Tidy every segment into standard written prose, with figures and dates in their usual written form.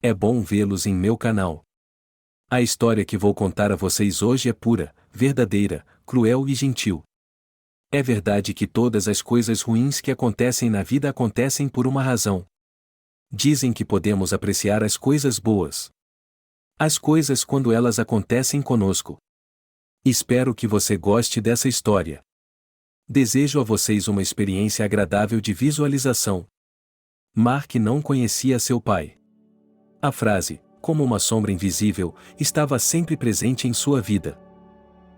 É bom vê-los em meu canal. A história que vou contar a vocês hoje é pura, verdadeira, cruel e gentil. É verdade que todas as coisas ruins que acontecem na vida acontecem por uma razão. Dizem que podemos apreciar as coisas boas. As coisas quando elas acontecem conosco. Espero que você goste dessa história. Desejo a vocês uma experiência agradável de visualização. Mark não conhecia seu pai. A frase, como uma sombra invisível, estava sempre presente em sua vida.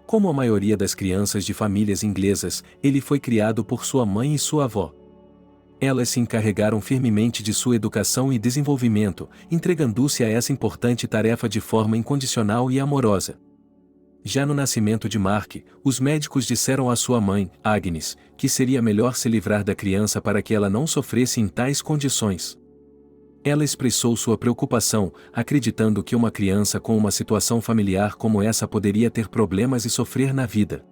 Como a maioria das crianças de famílias inglesas, ele foi criado por sua mãe e sua avó. Elas se encarregaram firmemente de sua educação e desenvolvimento, entregando-se a essa importante tarefa de forma incondicional e amorosa. Já no nascimento de Mark, os médicos disseram à sua mãe, Agnes, que seria melhor se livrar da criança para que ela não sofresse em tais condições. Ela expressou sua preocupação, acreditando que uma criança com uma situação familiar como essa poderia ter problemas e sofrer na vida.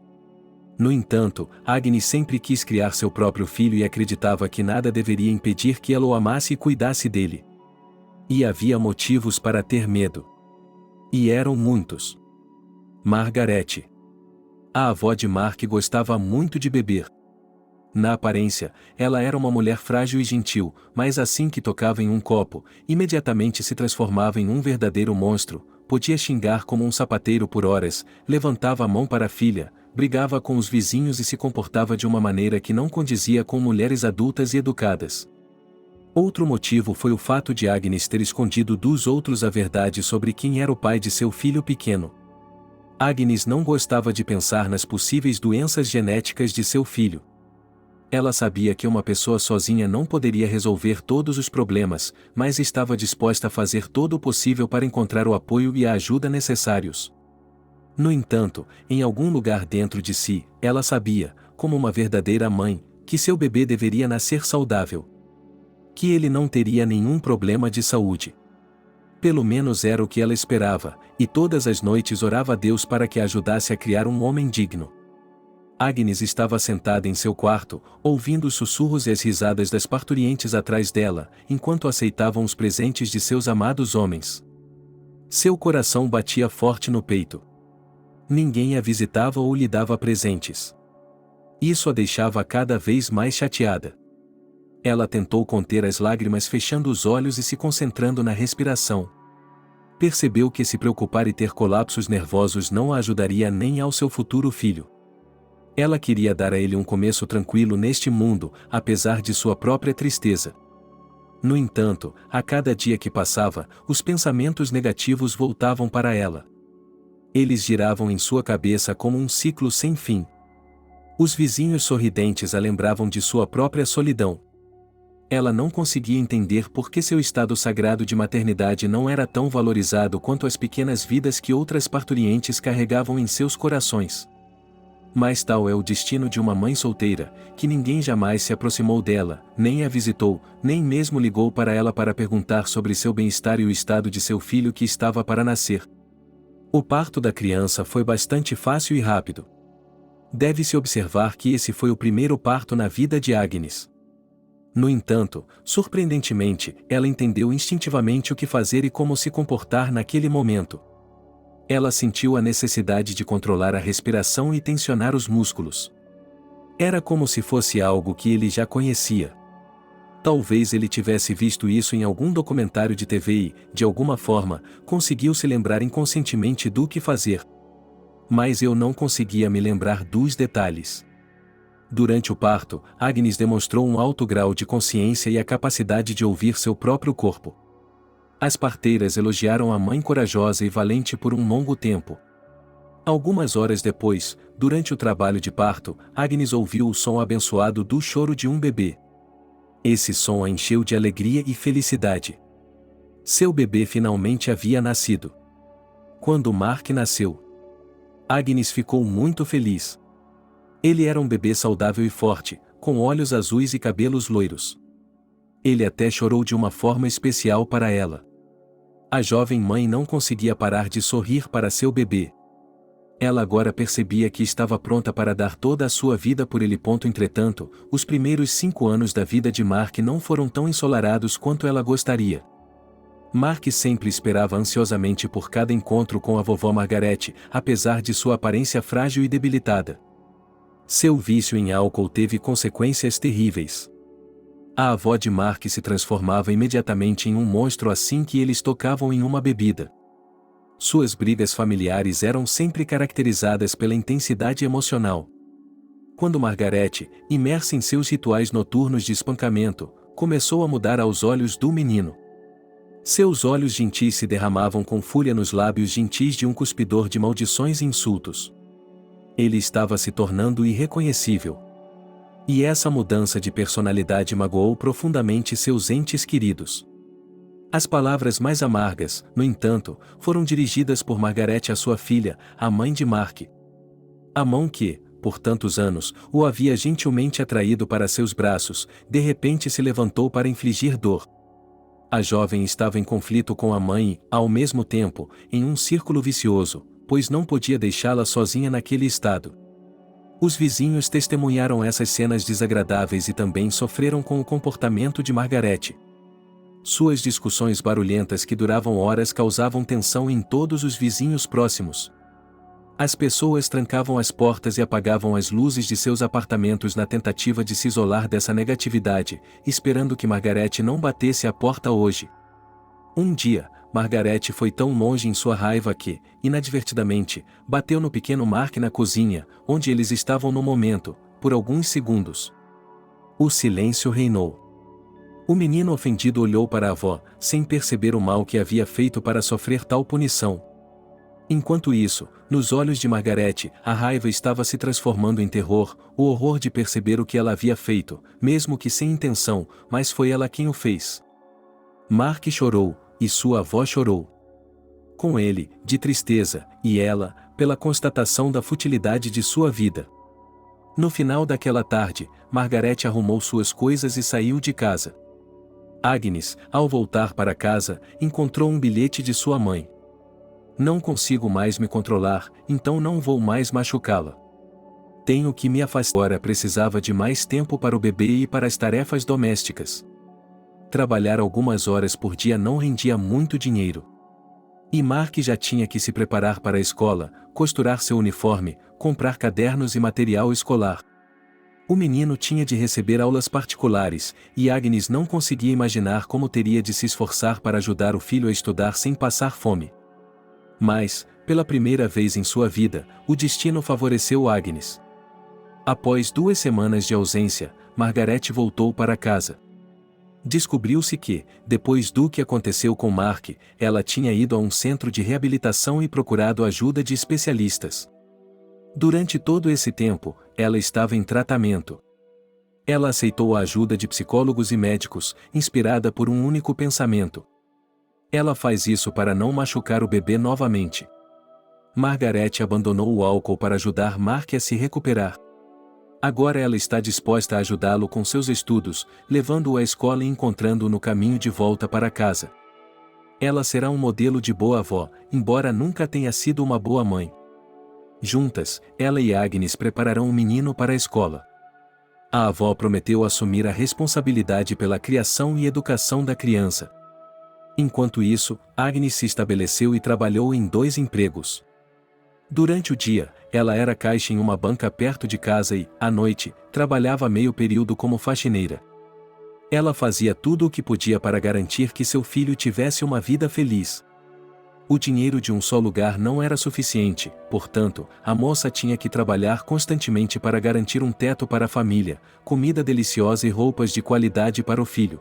No entanto, Agnes sempre quis criar seu próprio filho e acreditava que nada deveria impedir que ela o amasse e cuidasse dele. E havia motivos para ter medo. E eram muitos. Margaret. A avó de Mark gostava muito de beber. Na aparência, ela era uma mulher frágil e gentil, mas assim que tocava em um copo, imediatamente se transformava em um verdadeiro monstro, podia xingar como um sapateiro por horas, levantava a mão para a filha, brigava com os vizinhos e se comportava de uma maneira que não condizia com mulheres adultas e educadas. Outro motivo foi o fato de Agnes ter escondido dos outros a verdade sobre quem era o pai de seu filho pequeno. Agnes não gostava de pensar nas possíveis doenças genéticas de seu filho. Ela sabia que uma pessoa sozinha não poderia resolver todos os problemas, mas estava disposta a fazer todo o possível para encontrar o apoio e a ajuda necessários. No entanto, em algum lugar dentro de si, ela sabia, como uma verdadeira mãe, que seu bebê deveria nascer saudável. Que ele não teria nenhum problema de saúde. Pelo menos era o que ela esperava, e todas as noites orava a Deus para que a ajudasse a criar um homem digno. Agnes estava sentada em seu quarto, ouvindo os sussurros e as risadas das parturientes atrás dela, enquanto aceitavam os presentes de seus amados homens. Seu coração batia forte no peito. Ninguém a visitava ou lhe dava presentes. Isso a deixava cada vez mais chateada. Ela tentou conter as lágrimas fechando os olhos e se concentrando na respiração. Percebeu que se preocupar e ter colapsos nervosos não a ajudaria nem ao seu futuro filho. Ela queria dar a ele um começo tranquilo neste mundo, apesar de sua própria tristeza. No entanto, a cada dia que passava, os pensamentos negativos voltavam para ela. Eles giravam em sua cabeça como um ciclo sem fim. Os vizinhos sorridentes a lembravam de sua própria solidão. Ela não conseguia entender por que seu estado sagrado de maternidade não era tão valorizado quanto as pequenas vidas que outras parturientes carregavam em seus corações. Mas tal é o destino de uma mãe solteira, que ninguém jamais se aproximou dela, nem a visitou, nem mesmo ligou para ela para perguntar sobre seu bem-estar e o estado de seu filho que estava para nascer. O parto da criança foi bastante fácil e rápido. Deve-se observar que esse foi o primeiro parto na vida de Agnes. No entanto, surpreendentemente, ela entendeu instintivamente o que fazer e como se comportar naquele momento. Ela sentiu a necessidade de controlar a respiração e tensionar os músculos. Era como se fosse algo que ele já conhecia. Talvez ele tivesse visto isso em algum documentário de TV e, de alguma forma, conseguiu se lembrar inconscientemente do que fazer. Mas eu não conseguia me lembrar dos detalhes. Durante o parto, Agnes demonstrou um alto grau de consciência e a capacidade de ouvir seu próprio corpo. As parteiras elogiaram a mãe corajosa e valente por um longo tempo. Algumas horas depois, durante o trabalho de parto, Agnes ouviu o som abençoado do choro de um bebê. Esse som a encheu de alegria e felicidade. Seu bebê finalmente havia nascido. Quando Mark nasceu, Agnes ficou muito feliz. Ele era um bebê saudável e forte, com olhos azuis e cabelos loiros. Ele até chorou de uma forma especial para ela. A jovem mãe não conseguia parar de sorrir para seu bebê. Ela agora percebia que estava pronta para dar toda a sua vida por ele. Entretanto, os primeiros 5 anos da vida de Mark não foram tão ensolarados quanto ela gostaria. Mark sempre esperava ansiosamente por cada encontro com a vovó Margaret, apesar de sua aparência frágil e debilitada. Seu vício em álcool teve consequências terríveis. A avó de Mark se transformava imediatamente em um monstro assim que eles tocavam em uma bebida. Suas brigas familiares eram sempre caracterizadas pela intensidade emocional. Quando Margaret, imersa em seus rituais noturnos de espancamento, começou a mudar aos olhos do menino. Seus olhos gentis se derramavam com fúria nos lábios gentis de um cuspidor de maldições e insultos. Ele estava se tornando irreconhecível. E essa mudança de personalidade magoou profundamente seus entes queridos. As palavras mais amargas, no entanto, foram dirigidas por Margaret à sua filha, a mãe de Mark. A mão que, por tantos anos, o havia gentilmente atraído para seus braços, de repente se levantou para infligir dor. A jovem estava em conflito com a mãe e, ao mesmo tempo, em um círculo vicioso, pois não podia deixá-la sozinha naquele estado. Os vizinhos testemunharam essas cenas desagradáveis e também sofreram com o comportamento de Margaret. Suas discussões barulhentas que duravam horas causavam tensão em todos os vizinhos próximos. As pessoas trancavam as portas e apagavam as luzes de seus apartamentos na tentativa de se isolar dessa negatividade, esperando que Margaret não batesse à porta hoje. Um dia, Margaret foi tão longe em sua raiva que, inadvertidamente, bateu no pequeno Mark na cozinha, onde eles estavam no momento, por alguns segundos. O silêncio reinou. O menino ofendido olhou para a avó, sem perceber o mal que havia feito para sofrer tal punição. Enquanto isso, nos olhos de Margaret, a raiva estava se transformando em terror, o horror de perceber o que ela havia feito, mesmo que sem intenção, mas foi ela quem o fez. Mark chorou, e sua avó chorou. Com ele, de tristeza, e ela, pela constatação da futilidade de sua vida. No final daquela tarde, Margaret arrumou suas coisas e saiu de casa. Agnes, ao voltar para casa, encontrou um bilhete de sua mãe. Não consigo mais me controlar, então não vou mais machucá-la. Tenho que me afastar. Agora precisava de mais tempo para o bebê e para as tarefas domésticas. Trabalhar algumas horas por dia não rendia muito dinheiro. E Mark já tinha que se preparar para a escola, costurar seu uniforme, comprar cadernos e material escolar. O menino tinha de receber aulas particulares, e Agnes não conseguia imaginar como teria de se esforçar para ajudar o filho a estudar sem passar fome. Mas, pela primeira vez em sua vida, o destino favoreceu Agnes. Após 2 semanas de ausência, Margaret voltou para casa. Descobriu-se que, depois do que aconteceu com Mark, ela tinha ido a um centro de reabilitação e procurado ajuda de especialistas. Durante todo esse tempo, ela estava em tratamento. Ela aceitou a ajuda de psicólogos e médicos, inspirada por um único pensamento. Ela faz isso para não machucar o bebê novamente. Margaret abandonou o álcool para ajudar Mark a se recuperar. Agora ela está disposta a ajudá-lo com seus estudos, levando-o à escola e encontrando-o no caminho de volta para casa. Ela será um modelo de boa avó, embora nunca tenha sido uma boa mãe. Juntas, ela e Agnes prepararão o menino para a escola. A avó prometeu assumir a responsabilidade pela criação e educação da criança. Enquanto isso, Agnes se estabeleceu e trabalhou em 2 empregos. Durante o dia, ela era caixa em uma banca perto de casa e, à noite, trabalhava meio período como faxineira. Ela fazia tudo o que podia para garantir que seu filho tivesse uma vida feliz. O dinheiro de um só lugar não era suficiente, portanto, a moça tinha que trabalhar constantemente para garantir um teto para a família, comida deliciosa e roupas de qualidade para o filho.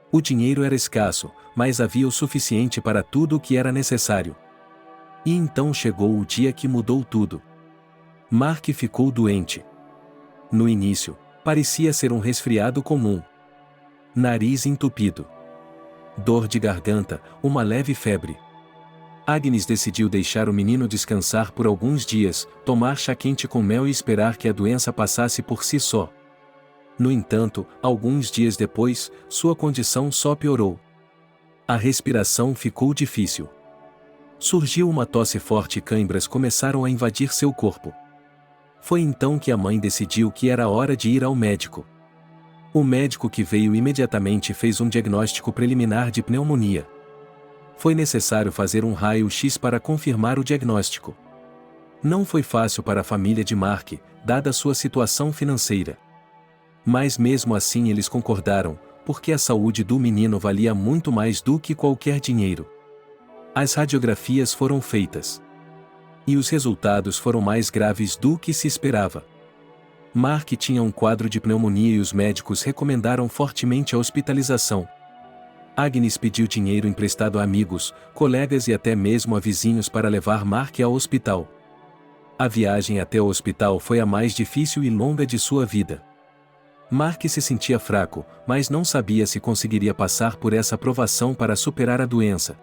O dinheiro era escasso, mas havia o suficiente para tudo o que era necessário. E então chegou o dia que mudou tudo. Mark ficou doente. No início, parecia ser um resfriado comum. Nariz entupido. Dor de garganta, uma leve febre. Agnes decidiu deixar o menino descansar por alguns dias, tomar chá quente com mel e esperar que a doença passasse por si só. No entanto, alguns dias depois, sua condição só piorou. A respiração ficou difícil. Surgiu uma tosse forte e cãibras começaram a invadir seu corpo. Foi então que a mãe decidiu que era hora de ir ao médico. O médico que veio imediatamente fez um diagnóstico preliminar de pneumonia. Foi necessário fazer um raio-x para confirmar o diagnóstico. Não foi fácil para a família de Mark, dada sua situação financeira. Mas mesmo assim eles concordaram, porque a saúde do menino valia muito mais do que qualquer dinheiro. As radiografias foram feitas. E os resultados foram mais graves do que se esperava. Mark tinha um quadro de pneumonia e os médicos recomendaram fortemente a hospitalização. Agnes pediu dinheiro emprestado a amigos, colegas e até mesmo a vizinhos para levar Mark ao hospital. A viagem até o hospital foi a mais difícil e longa de sua vida. Mark se sentia fraco, mas não sabia se conseguiria passar por essa provação para superar a doença.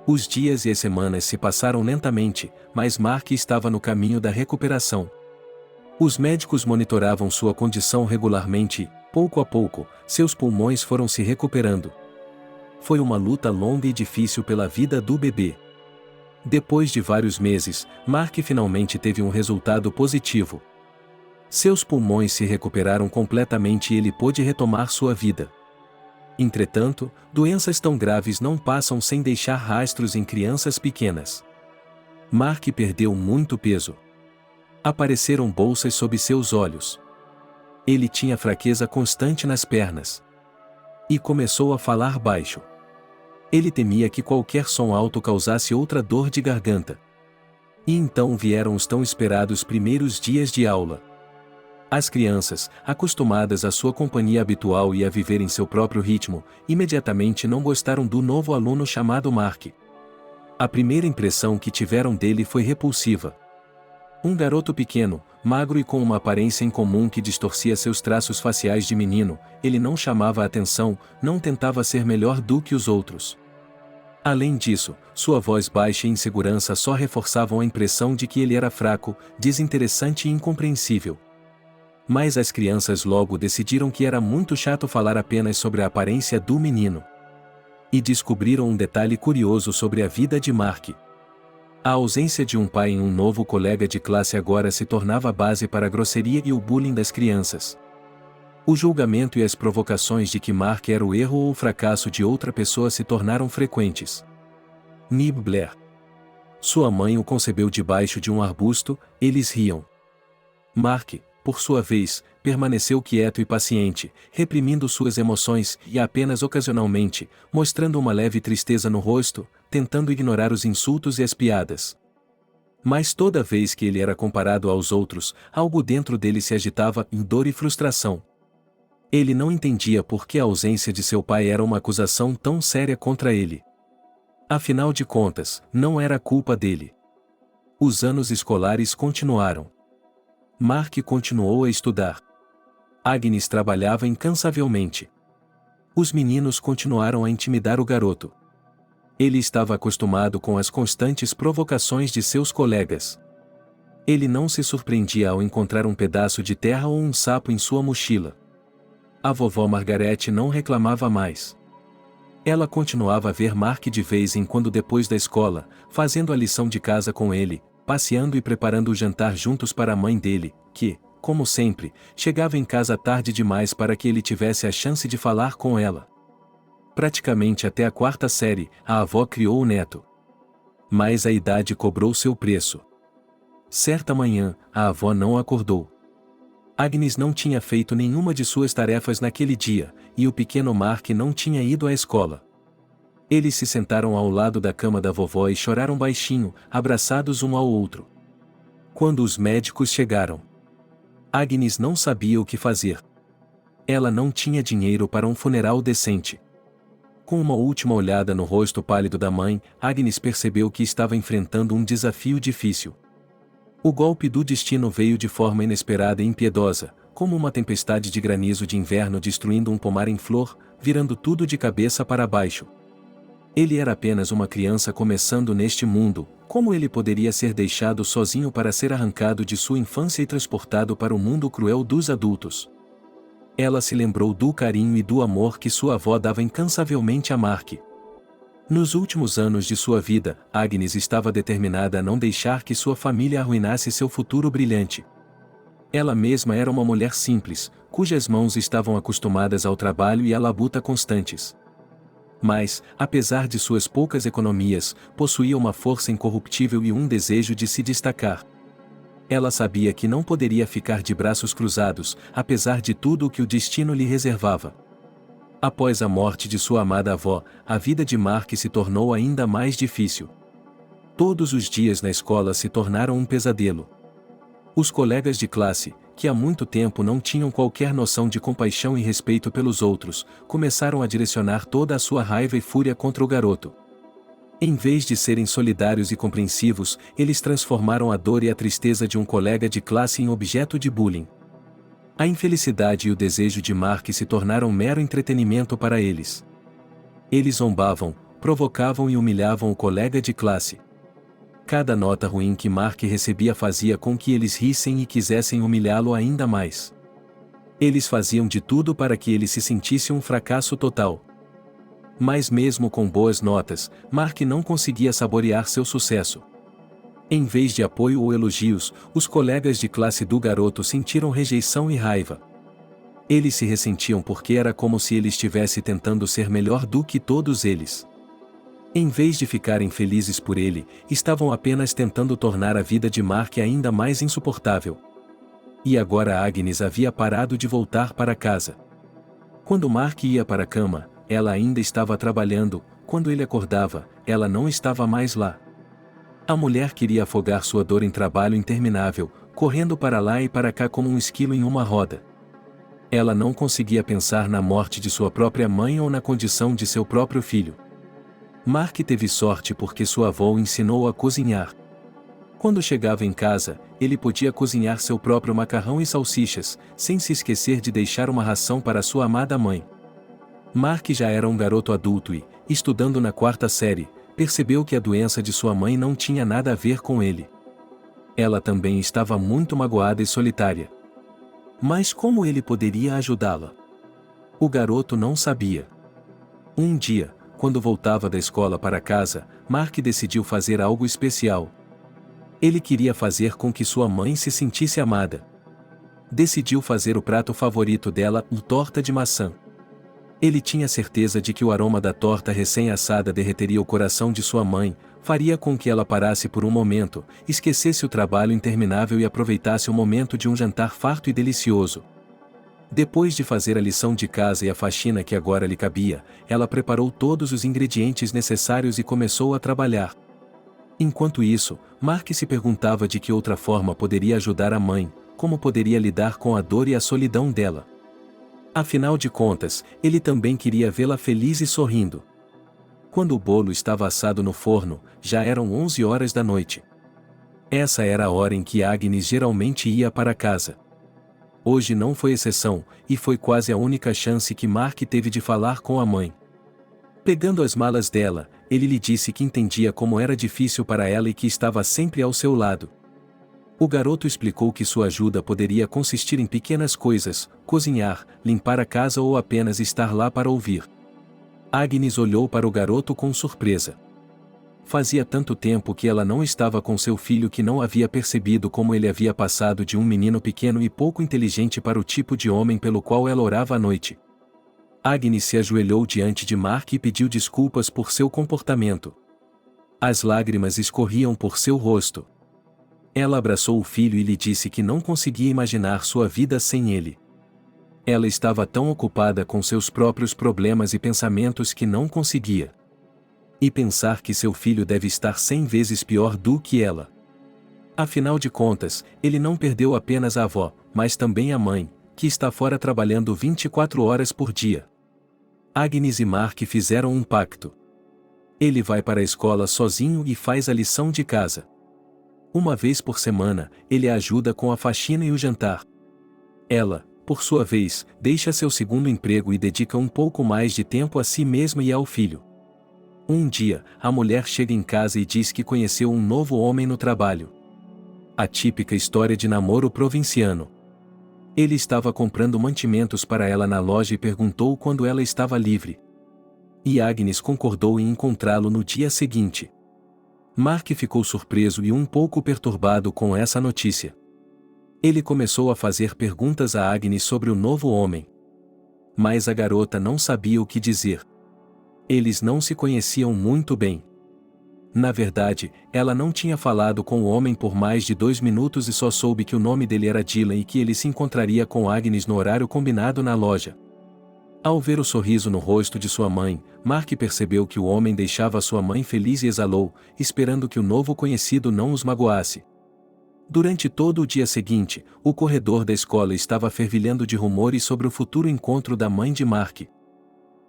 Os dias e as semanas se passaram lentamente, mas Mark estava no caminho da recuperação. Os médicos monitoravam sua condição regularmente e, pouco a pouco, seus pulmões foram se recuperando. Foi uma luta longa e difícil pela vida do bebê. Depois de vários meses, Mark finalmente teve um resultado positivo. Seus pulmões se recuperaram completamente e ele pôde retomar sua vida. Entretanto, doenças tão graves não passam sem deixar rastros em crianças pequenas. Mark perdeu muito peso. Apareceram bolsas sob seus olhos. Ele tinha fraqueza constante nas pernas. E começou a falar baixo. Ele temia que qualquer som alto causasse outra dor de garganta. E então vieram os tão esperados primeiros dias de aula. As crianças, acostumadas à sua companhia habitual e a viver em seu próprio ritmo, imediatamente não gostaram do novo aluno chamado Mark. A primeira impressão que tiveram dele foi repulsiva. Um garoto pequeno, magro e com uma aparência incomum que distorcia seus traços faciais de menino, ele não chamava a atenção, não tentava ser melhor do que os outros. Além disso, sua voz baixa e insegurança só reforçavam a impressão de que ele era fraco, desinteressante e incompreensível. Mas as crianças logo decidiram que era muito chato falar apenas sobre a aparência do menino. E descobriram um detalhe curioso sobre a vida de Mark. A ausência de um pai em um novo colega de classe agora se tornava a base para a grosseria e o bullying das crianças. O julgamento e as provocações de que Mark era o erro ou o fracasso de outra pessoa se tornaram frequentes. Nib Blair. Sua mãe o concebeu debaixo de um arbusto, eles riam. Mark, por sua vez, permaneceu quieto e paciente, reprimindo suas emoções e apenas ocasionalmente, mostrando uma leve tristeza no rosto, tentando ignorar os insultos e as piadas. Mas toda vez que ele era comparado aos outros, algo dentro dele se agitava em dor e frustração. Ele não entendia por que a ausência de seu pai era uma acusação tão séria contra ele. Afinal de contas, não era culpa dele. Os anos escolares continuaram. Mark continuou a estudar. Agnes trabalhava incansavelmente. Os meninos continuaram a intimidar o garoto. Ele estava acostumado com as constantes provocações de seus colegas. Ele não se surpreendia ao encontrar um pedaço de terra ou um sapo em sua mochila. A vovó Margaret não reclamava mais. Ela continuava a ver Mark de vez em quando depois da escola, fazendo a lição de casa com ele, passeando e preparando o jantar juntos para a mãe dele, que, como sempre, chegava em casa tarde demais para que ele tivesse a chance de falar com ela. Praticamente até a 4ª série, a avó criou o neto. Mas a idade cobrou seu preço. Certa manhã, a avó não acordou. Agnes não tinha feito nenhuma de suas tarefas naquele dia, e o pequeno Mark não tinha ido à escola. Eles se sentaram ao lado da cama da vovó e choraram baixinho, abraçados um ao outro. Quando os médicos chegaram, Agnes não sabia o que fazer. Ela não tinha dinheiro para um funeral decente. Com uma última olhada no rosto pálido da mãe, Agnes percebeu que estava enfrentando um desafio difícil. O golpe do destino veio de forma inesperada e impiedosa, como uma tempestade de granizo de inverno destruindo um pomar em flor, virando tudo de cabeça para baixo. Ele era apenas uma criança começando neste mundo, como ele poderia ser deixado sozinho para ser arrancado de sua infância e transportado para o mundo cruel dos adultos? Ela se lembrou do carinho e do amor que sua avó dava incansavelmente a Mark. Nos últimos anos de sua vida, Agnes estava determinada a não deixar que sua família arruinasse seu futuro brilhante. Ela mesma era uma mulher simples, cujas mãos estavam acostumadas ao trabalho e à labuta constantes. Mas, apesar de suas poucas economias, possuía uma força incorruptível e um desejo de se destacar. Ela sabia que não poderia ficar de braços cruzados, apesar de tudo o que o destino lhe reservava. Após a morte de sua amada avó, a vida de Mark se tornou ainda mais difícil. Todos os dias na escola se tornaram um pesadelo. Os colegas de classe, que há muito tempo não tinham qualquer noção de compaixão e respeito pelos outros, começaram a direcionar toda a sua raiva e fúria contra o garoto. Em vez de serem solidários e compreensivos, eles transformaram a dor e a tristeza de um colega de classe em objeto de bullying. A infelicidade e o desejo de Mark se tornaram mero entretenimento para eles. Eles zombavam, provocavam e humilhavam o colega de classe. Cada nota ruim que Mark recebia fazia com que eles rissem e quisessem humilhá-lo ainda mais. Eles faziam de tudo para que ele se sentisse um fracasso total. Mas mesmo com boas notas, Mark não conseguia saborear seu sucesso. Em vez de apoio ou elogios, os colegas de classe do garoto sentiram rejeição e raiva. Eles se ressentiam porque era como se ele estivesse tentando ser melhor do que todos eles. Em vez de ficarem felizes por ele, estavam apenas tentando tornar a vida de Mark ainda mais insuportável. E agora Agnes havia parado de voltar para casa. Quando Mark ia para a cama, ela ainda estava trabalhando, quando ele acordava, ela não estava mais lá. A mulher queria afogar sua dor em trabalho interminável, correndo para lá e para cá como um esquilo em uma roda. Ela não conseguia pensar na morte de sua própria mãe ou na condição de seu próprio filho. Mark teve sorte porque sua avó o ensinou a cozinhar. Quando chegava em casa, ele podia cozinhar seu próprio macarrão e salsichas, sem se esquecer de deixar uma ração para sua amada mãe. Mark já era um garoto adulto e, estudando na 4ª série, percebeu que a doença de sua mãe não tinha nada a ver com ele. Ela também estava muito magoada e solitária. Mas como ele poderia ajudá-la? O garoto não sabia. Um dia, quando voltava da escola para casa, Mark decidiu fazer algo especial. Ele queria fazer com que sua mãe se sentisse amada. Decidiu fazer o prato favorito dela, uma torta de maçã. Ele tinha certeza de que o aroma da torta recém-assada derreteria o coração de sua mãe, faria com que ela parasse por um momento, esquecesse o trabalho interminável e aproveitasse o momento de um jantar farto e delicioso. Depois de fazer a lição de casa e a faxina que agora lhe cabia, ela preparou todos os ingredientes necessários e começou a trabalhar. Enquanto isso, Mark se perguntava de que outra forma poderia ajudar a mãe, como poderia lidar com a dor e a solidão dela. Afinal de contas, ele também queria vê-la feliz e sorrindo. Quando o bolo estava assado no forno, já eram 11 horas da noite. Essa era a hora em que Agnes geralmente ia para casa. Hoje não foi exceção, e foi quase a única chance que Mark teve de falar com a mãe. Pegando as malas dela, ele lhe disse que entendia como era difícil para ela e que estava sempre ao seu lado. O garoto explicou que sua ajuda poderia consistir em pequenas coisas, cozinhar, limpar a casa ou apenas estar lá para ouvir. Agnes olhou para o garoto com surpresa. Fazia tanto tempo que ela não estava com seu filho que não havia percebido como ele havia passado de um menino pequeno e pouco inteligente para o tipo de homem pelo qual ela orava à noite. Agnes se ajoelhou diante de Mark e pediu desculpas por seu comportamento. As lágrimas escorriam por seu rosto. Ela abraçou o filho e lhe disse que não conseguia imaginar sua vida sem ele. Ela estava tão ocupada com seus próprios problemas e pensamentos que não conseguia. E pensar que seu filho deve estar 100 vezes pior do que ela. Afinal de contas, ele não perdeu apenas a avó, mas também a mãe, que está fora trabalhando 24 horas por dia. Agnes e Mark fizeram um pacto. Ele vai para a escola sozinho e faz a lição de casa. Uma vez por semana, ele a ajuda com a faxina e o jantar. Ela, por sua vez, deixa seu segundo emprego e dedica um pouco mais de tempo a si mesma e ao filho. Um dia, a mulher chega em casa e diz que conheceu um novo homem no trabalho. A típica história de namoro provinciano. Ele estava comprando mantimentos para ela na loja e perguntou quando ela estava livre. E Agnes concordou em encontrá-lo no dia seguinte. Mark ficou surpreso e um pouco perturbado com essa notícia. Ele começou a fazer perguntas a Agnes sobre o novo homem. Mas a garota não sabia o que dizer. Eles não se conheciam muito bem. Na verdade, ela não tinha falado com o homem por mais de 2 minutos e só soube que o nome dele era Dylan e que ele se encontraria com Agnes no horário combinado na loja. Ao ver o sorriso no rosto de sua mãe, Mark percebeu que o homem deixava sua mãe feliz e exalou, esperando que o novo conhecido não os magoasse. Durante todo o dia seguinte, o corredor da escola estava fervilhando de rumores sobre o futuro encontro da mãe de Mark.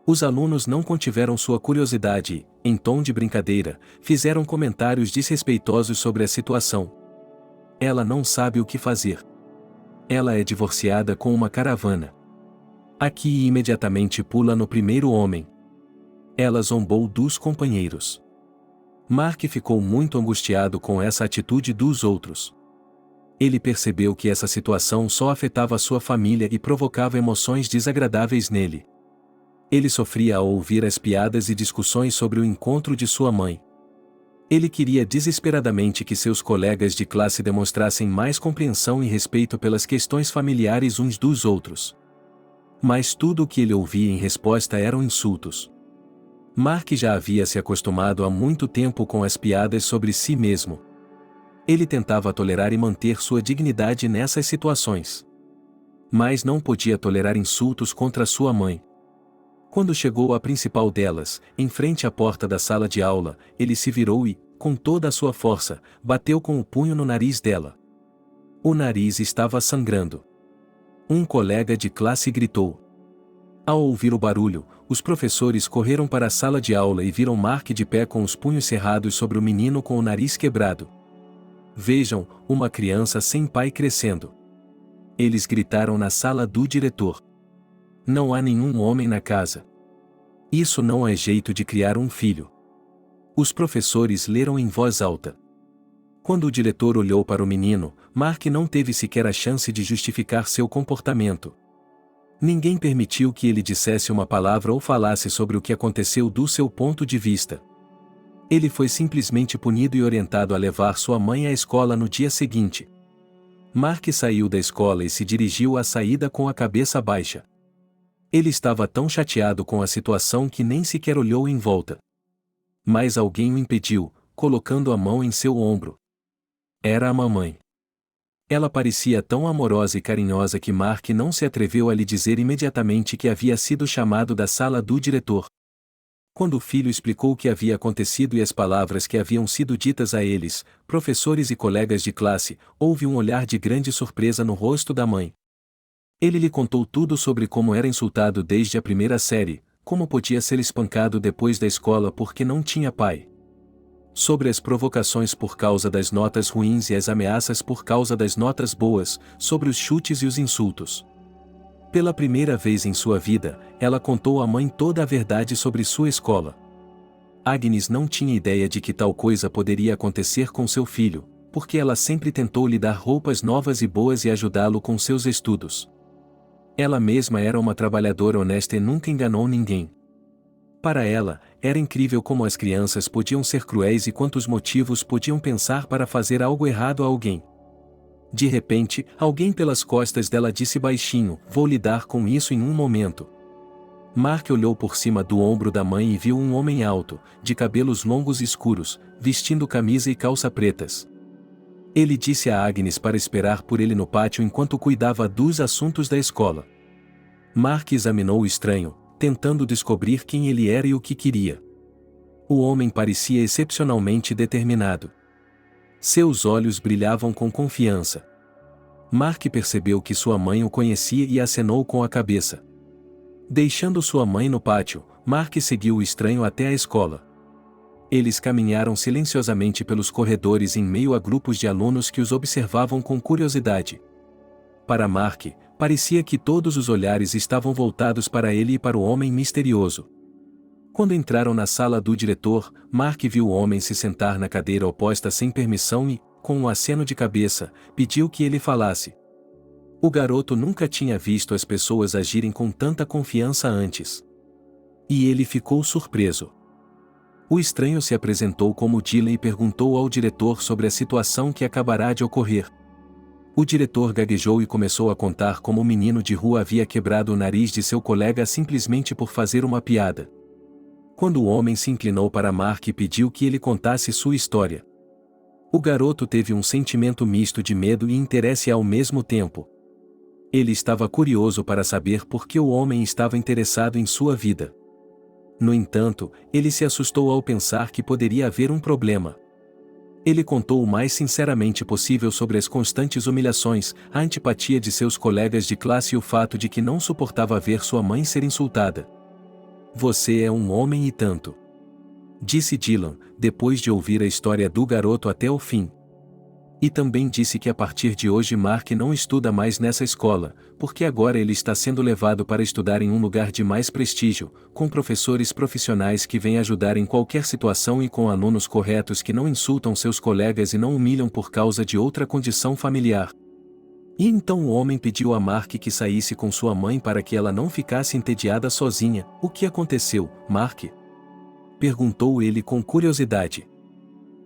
Os alunos não contiveram sua curiosidade e, em tom de brincadeira, fizeram comentários desrespeitosos sobre a situação. Ela não sabe o que fazer. Ela é divorciada com uma caravana. Aqui imediatamente pula no primeiro homem. Ela zombou dos companheiros. Mark ficou muito angustiado com essa atitude dos outros. Ele percebeu que essa situação só afetava sua família e provocava emoções desagradáveis nele. Ele sofria ao ouvir as piadas e discussões sobre o encontro de sua mãe. Ele queria desesperadamente que seus colegas de classe demonstrassem mais compreensão e respeito pelas questões familiares uns dos outros. Mas tudo o que ele ouvia em resposta eram insultos. Mark já havia se acostumado há muito tempo com as piadas sobre si mesmo. Ele tentava tolerar e manter sua dignidade nessas situações. Mas não podia tolerar insultos contra sua mãe. Quando chegou à principal delas, em frente à porta da sala de aula, ele se virou e, com toda a sua força, bateu com o punho no nariz dela. O nariz estava sangrando. Um colega de classe gritou. Ao ouvir o barulho, os professores correram para a sala de aula e viram Mark de pé com os punhos cerrados sobre o menino com o nariz quebrado. Vejam, uma criança sem pai crescendo. Eles gritaram na sala do diretor. Não há nenhum homem na casa. Isso não é jeito de criar um filho. Os professores leram em voz alta. Quando o diretor olhou para o menino, Mark não teve sequer a chance de justificar seu comportamento. Ninguém permitiu que ele dissesse uma palavra ou falasse sobre o que aconteceu do seu ponto de vista. Ele foi simplesmente punido e orientado a levar sua mãe à escola no dia seguinte. Mark saiu da escola e se dirigiu à saída com a cabeça baixa. Ele estava tão chateado com a situação que nem sequer olhou em volta. Mas alguém o impediu, colocando a mão em seu ombro. Era a mamãe. Ela parecia tão amorosa e carinhosa que Mark não se atreveu a lhe dizer imediatamente que havia sido chamado da sala do diretor. Quando o filho explicou o que havia acontecido e as palavras que haviam sido ditas a eles, professores e colegas de classe, houve um olhar de grande surpresa no rosto da mãe. Ele lhe contou tudo sobre como era insultado desde a primeira série, como podia ser espancado depois da escola porque não tinha pai. Sobre as provocações por causa das notas ruins e as ameaças por causa das notas boas, sobre os chutes e os insultos. Pela primeira vez em sua vida, ela contou à mãe toda a verdade sobre sua escola. Agnes não tinha ideia de que tal coisa poderia acontecer com seu filho, porque ela sempre tentou lhe dar roupas novas e boas e ajudá-lo com seus estudos. Ela mesma era uma trabalhadora honesta e nunca enganou ninguém. Para ela, era incrível como as crianças podiam ser cruéis e quantos motivos podiam pensar para fazer algo errado a alguém. De repente, alguém pelas costas dela disse baixinho: "Vou lidar com isso em um momento." Mark olhou por cima do ombro da mãe e viu um homem alto, de cabelos longos e escuros, vestindo camisa e calça pretas. Ele disse a Agnes para esperar por ele no pátio enquanto cuidava dos assuntos da escola. Mark examinou o estranho, tentando descobrir quem ele era e o que queria. O homem parecia excepcionalmente determinado. Seus olhos brilhavam com confiança. Mark percebeu que sua mãe o conhecia e acenou com a cabeça. Deixando sua mãe no pátio, Mark seguiu o estranho até a escola. Eles caminharam silenciosamente pelos corredores em meio a grupos de alunos que os observavam com curiosidade. Para Mark, parecia que todos os olhares estavam voltados para ele e para o homem misterioso. Quando entraram na sala do diretor, Mark viu o homem se sentar na cadeira oposta sem permissão e, com um aceno de cabeça, pediu que ele falasse. O garoto nunca tinha visto as pessoas agirem com tanta confiança antes. E ele ficou surpreso. O estranho se apresentou como Dylan e perguntou ao diretor sobre a situação que acabará de ocorrer. O diretor gaguejou e começou a contar como o menino de rua havia quebrado o nariz de seu colega simplesmente por fazer uma piada. quando o homem se inclinou para Mark e pediu que ele contasse sua história. O garoto teve um sentimento misto de medo e interesse ao mesmo tempo. Ele estava curioso para saber por que o homem estava interessado em sua vida. No entanto, ele se assustou ao pensar que poderia haver um problema. Ele contou o mais sinceramente possível sobre as constantes humilhações, a antipatia de seus colegas de classe e o fato de que não suportava ver sua mãe ser insultada. "Você é um homem e tanto", disse Dylan, depois de ouvir a história do garoto até o fim. E também disse que a partir de hoje Mark não estuda mais nessa escola, porque agora ele está sendo levado para estudar em um lugar de mais prestígio, com professores profissionais que vêm ajudar em qualquer situação e com alunos corretos que não insultam seus colegas e não humilham por causa de outra condição familiar. E então o homem pediu a Mark que saísse com sua mãe para que ela não ficasse entediada sozinha. "O que aconteceu, Mark?" perguntou ele com curiosidade.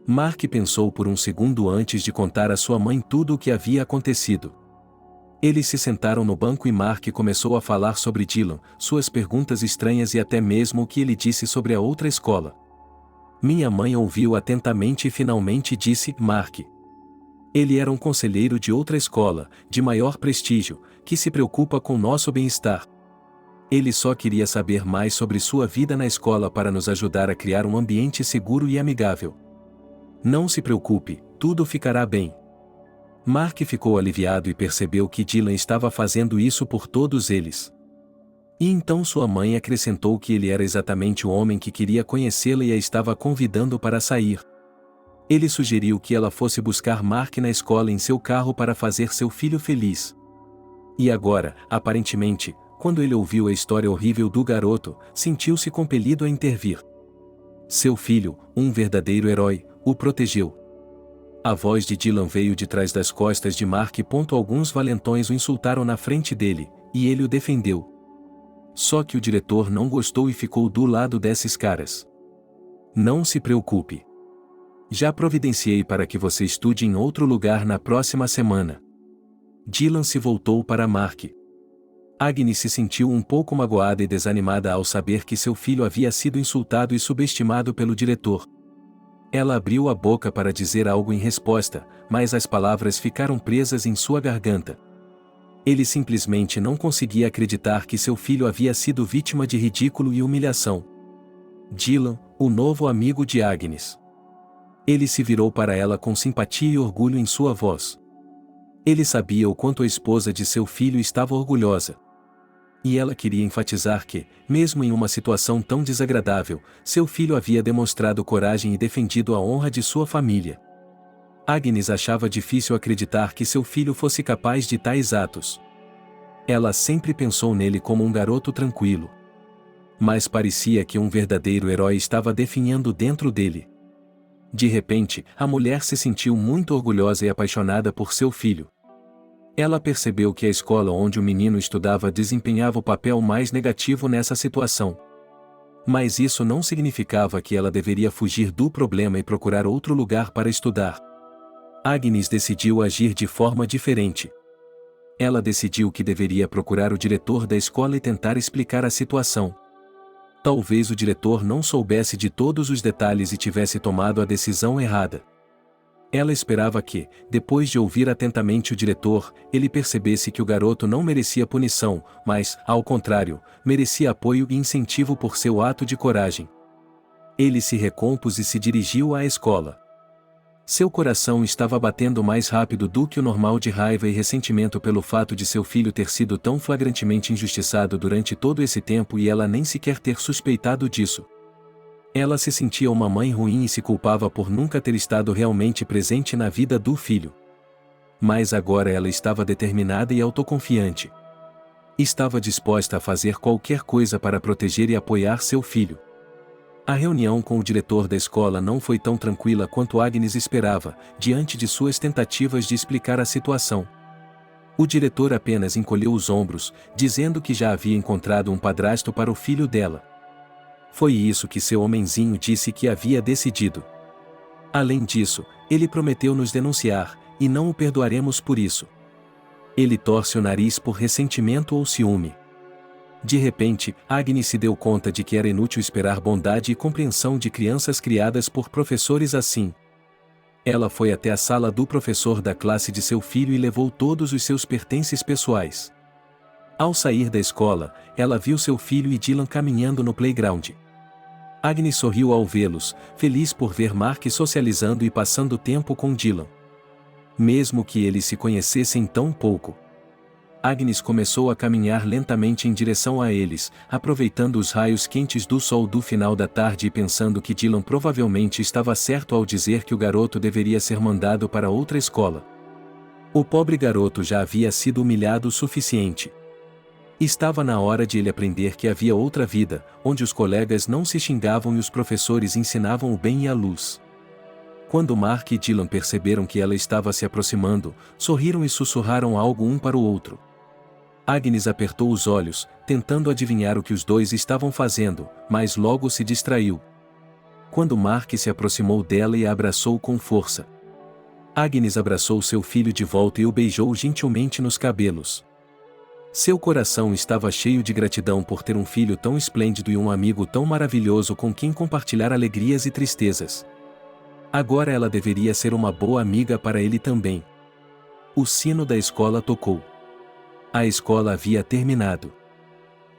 Mark pensou por um segundo antes de contar à sua mãe tudo o que havia acontecido. Eles se sentaram no banco e Mark começou a falar sobre Dylan, suas perguntas estranhas e até mesmo o que ele disse sobre a outra escola. Minha mãe ouviu atentamente e finalmente disse: "Mark. Ele era um conselheiro de outra escola, de maior prestígio, que se preocupa com nosso bem-estar. Ele só queria saber mais sobre sua vida na escola para nos ajudar a criar um ambiente seguro e amigável. Não se preocupe, tudo ficará bem." Mark ficou aliviado e percebeu que Dylan estava fazendo isso por todos eles. E então sua mãe acrescentou que ele era exatamente o homem que queria conhecê-la e a estava convidando para sair. Ele sugeriu que ela fosse buscar Mark na escola em seu carro para fazer seu filho feliz. E agora, aparentemente, quando ele ouviu a história horrível do garoto, sentiu-se compelido a intervir. Seu filho, um verdadeiro herói, o protegeu. A voz de Dylan veio de trás das costas de Mark. Alguns valentões o insultaram na frente dele, e ele o defendeu. Só que o diretor não gostou e ficou do lado desses caras. "Não se preocupe. Já providenciei para que você estude em outro lugar na próxima semana." Dylan se voltou para Mark. Agnes se sentiu um pouco magoada e desanimada ao saber que seu filho havia sido insultado e subestimado pelo diretor. Ela abriu a boca para dizer algo em resposta, mas as palavras ficaram presas em sua garganta. Ele simplesmente não conseguia acreditar que seu filho havia sido vítima de ridículo e humilhação. Dylan, o novo amigo de Agnes. Ele se virou para ela com simpatia e orgulho em sua voz. Ele sabia o quanto a esposa de seu filho estava orgulhosa. E ela queria enfatizar que, mesmo em uma situação tão desagradável, seu filho havia demonstrado coragem e defendido a honra de sua família. Agnes achava difícil acreditar que seu filho fosse capaz de tais atos. Ela sempre pensou nele como um garoto tranquilo. Mas parecia que um verdadeiro herói estava definhando dentro dele. De repente, a mulher se sentiu muito orgulhosa e apaixonada por seu filho. Ela percebeu que a escola onde o menino estudava desempenhava o papel mais negativo nessa situação. Mas isso não significava que ela deveria fugir do problema e procurar outro lugar para estudar. Agnes decidiu agir de forma diferente. Ela decidiu que deveria procurar o diretor da escola e tentar explicar a situação. Talvez o diretor não soubesse de todos os detalhes e tivesse tomado a decisão errada. Ela esperava que, depois de ouvir atentamente o diretor, ele percebesse que o garoto não merecia punição, mas, ao contrário, merecia apoio e incentivo por seu ato de coragem. Ele se recompôs e se dirigiu à escola. Seu coração estava batendo mais rápido do que o normal de raiva e ressentimento pelo fato de seu filho ter sido tão flagrantemente injustiçado durante todo esse tempo e ela nem sequer ter suspeitado disso. Ela se sentia uma mãe ruim e se culpava por nunca ter estado realmente presente na vida do filho. Mas agora ela estava determinada e autoconfiante. Estava disposta a fazer qualquer coisa para proteger e apoiar seu filho. A reunião com o diretor da escola não foi tão tranquila quanto Agnes esperava, diante de suas tentativas de explicar a situação. O diretor apenas encolheu os ombros, dizendo que já havia encontrado um padrasto para o filho dela. Foi isso que seu homenzinho disse que havia decidido. Além disso, ele prometeu nos denunciar, e não o perdoaremos por isso. Ele torce o nariz por ressentimento ou ciúme. De repente, Agnes se deu conta de que era inútil esperar bondade e compreensão de crianças criadas por professores assim. Ela foi até a sala do professor da classe de seu filho e levou todos os seus pertences pessoais. Ao sair da escola, ela viu seu filho e Dylan caminhando no playground. Agnes sorriu ao vê-los, feliz por ver Mark socializando e passando tempo com Dylan. Mesmo que eles se conhecessem tão pouco. Agnes começou a caminhar lentamente em direção a eles, aproveitando os raios quentes do sol do final da tarde e pensando que Dylan provavelmente estava certo ao dizer que o garoto deveria ser mandado para outra escola. O pobre garoto já havia sido humilhado o suficiente. Estava na hora de ele aprender que havia outra vida, onde os colegas não se xingavam e os professores ensinavam o bem e a luz. Quando Mark e Dylan perceberam que ela estava se aproximando, sorriram e sussurraram algo um para o outro. Agnes apertou os olhos, tentando adivinhar o que os dois estavam fazendo, mas logo se distraiu. Quando Mark se aproximou dela e a abraçou com força. Agnes abraçou seu filho de volta e o beijou gentilmente nos cabelos. Seu coração estava cheio de gratidão por ter um filho tão esplêndido e um amigo tão maravilhoso com quem compartilhar alegrias e tristezas. Agora ela deveria ser uma boa amiga para ele também. O sino da escola tocou. A escola havia terminado.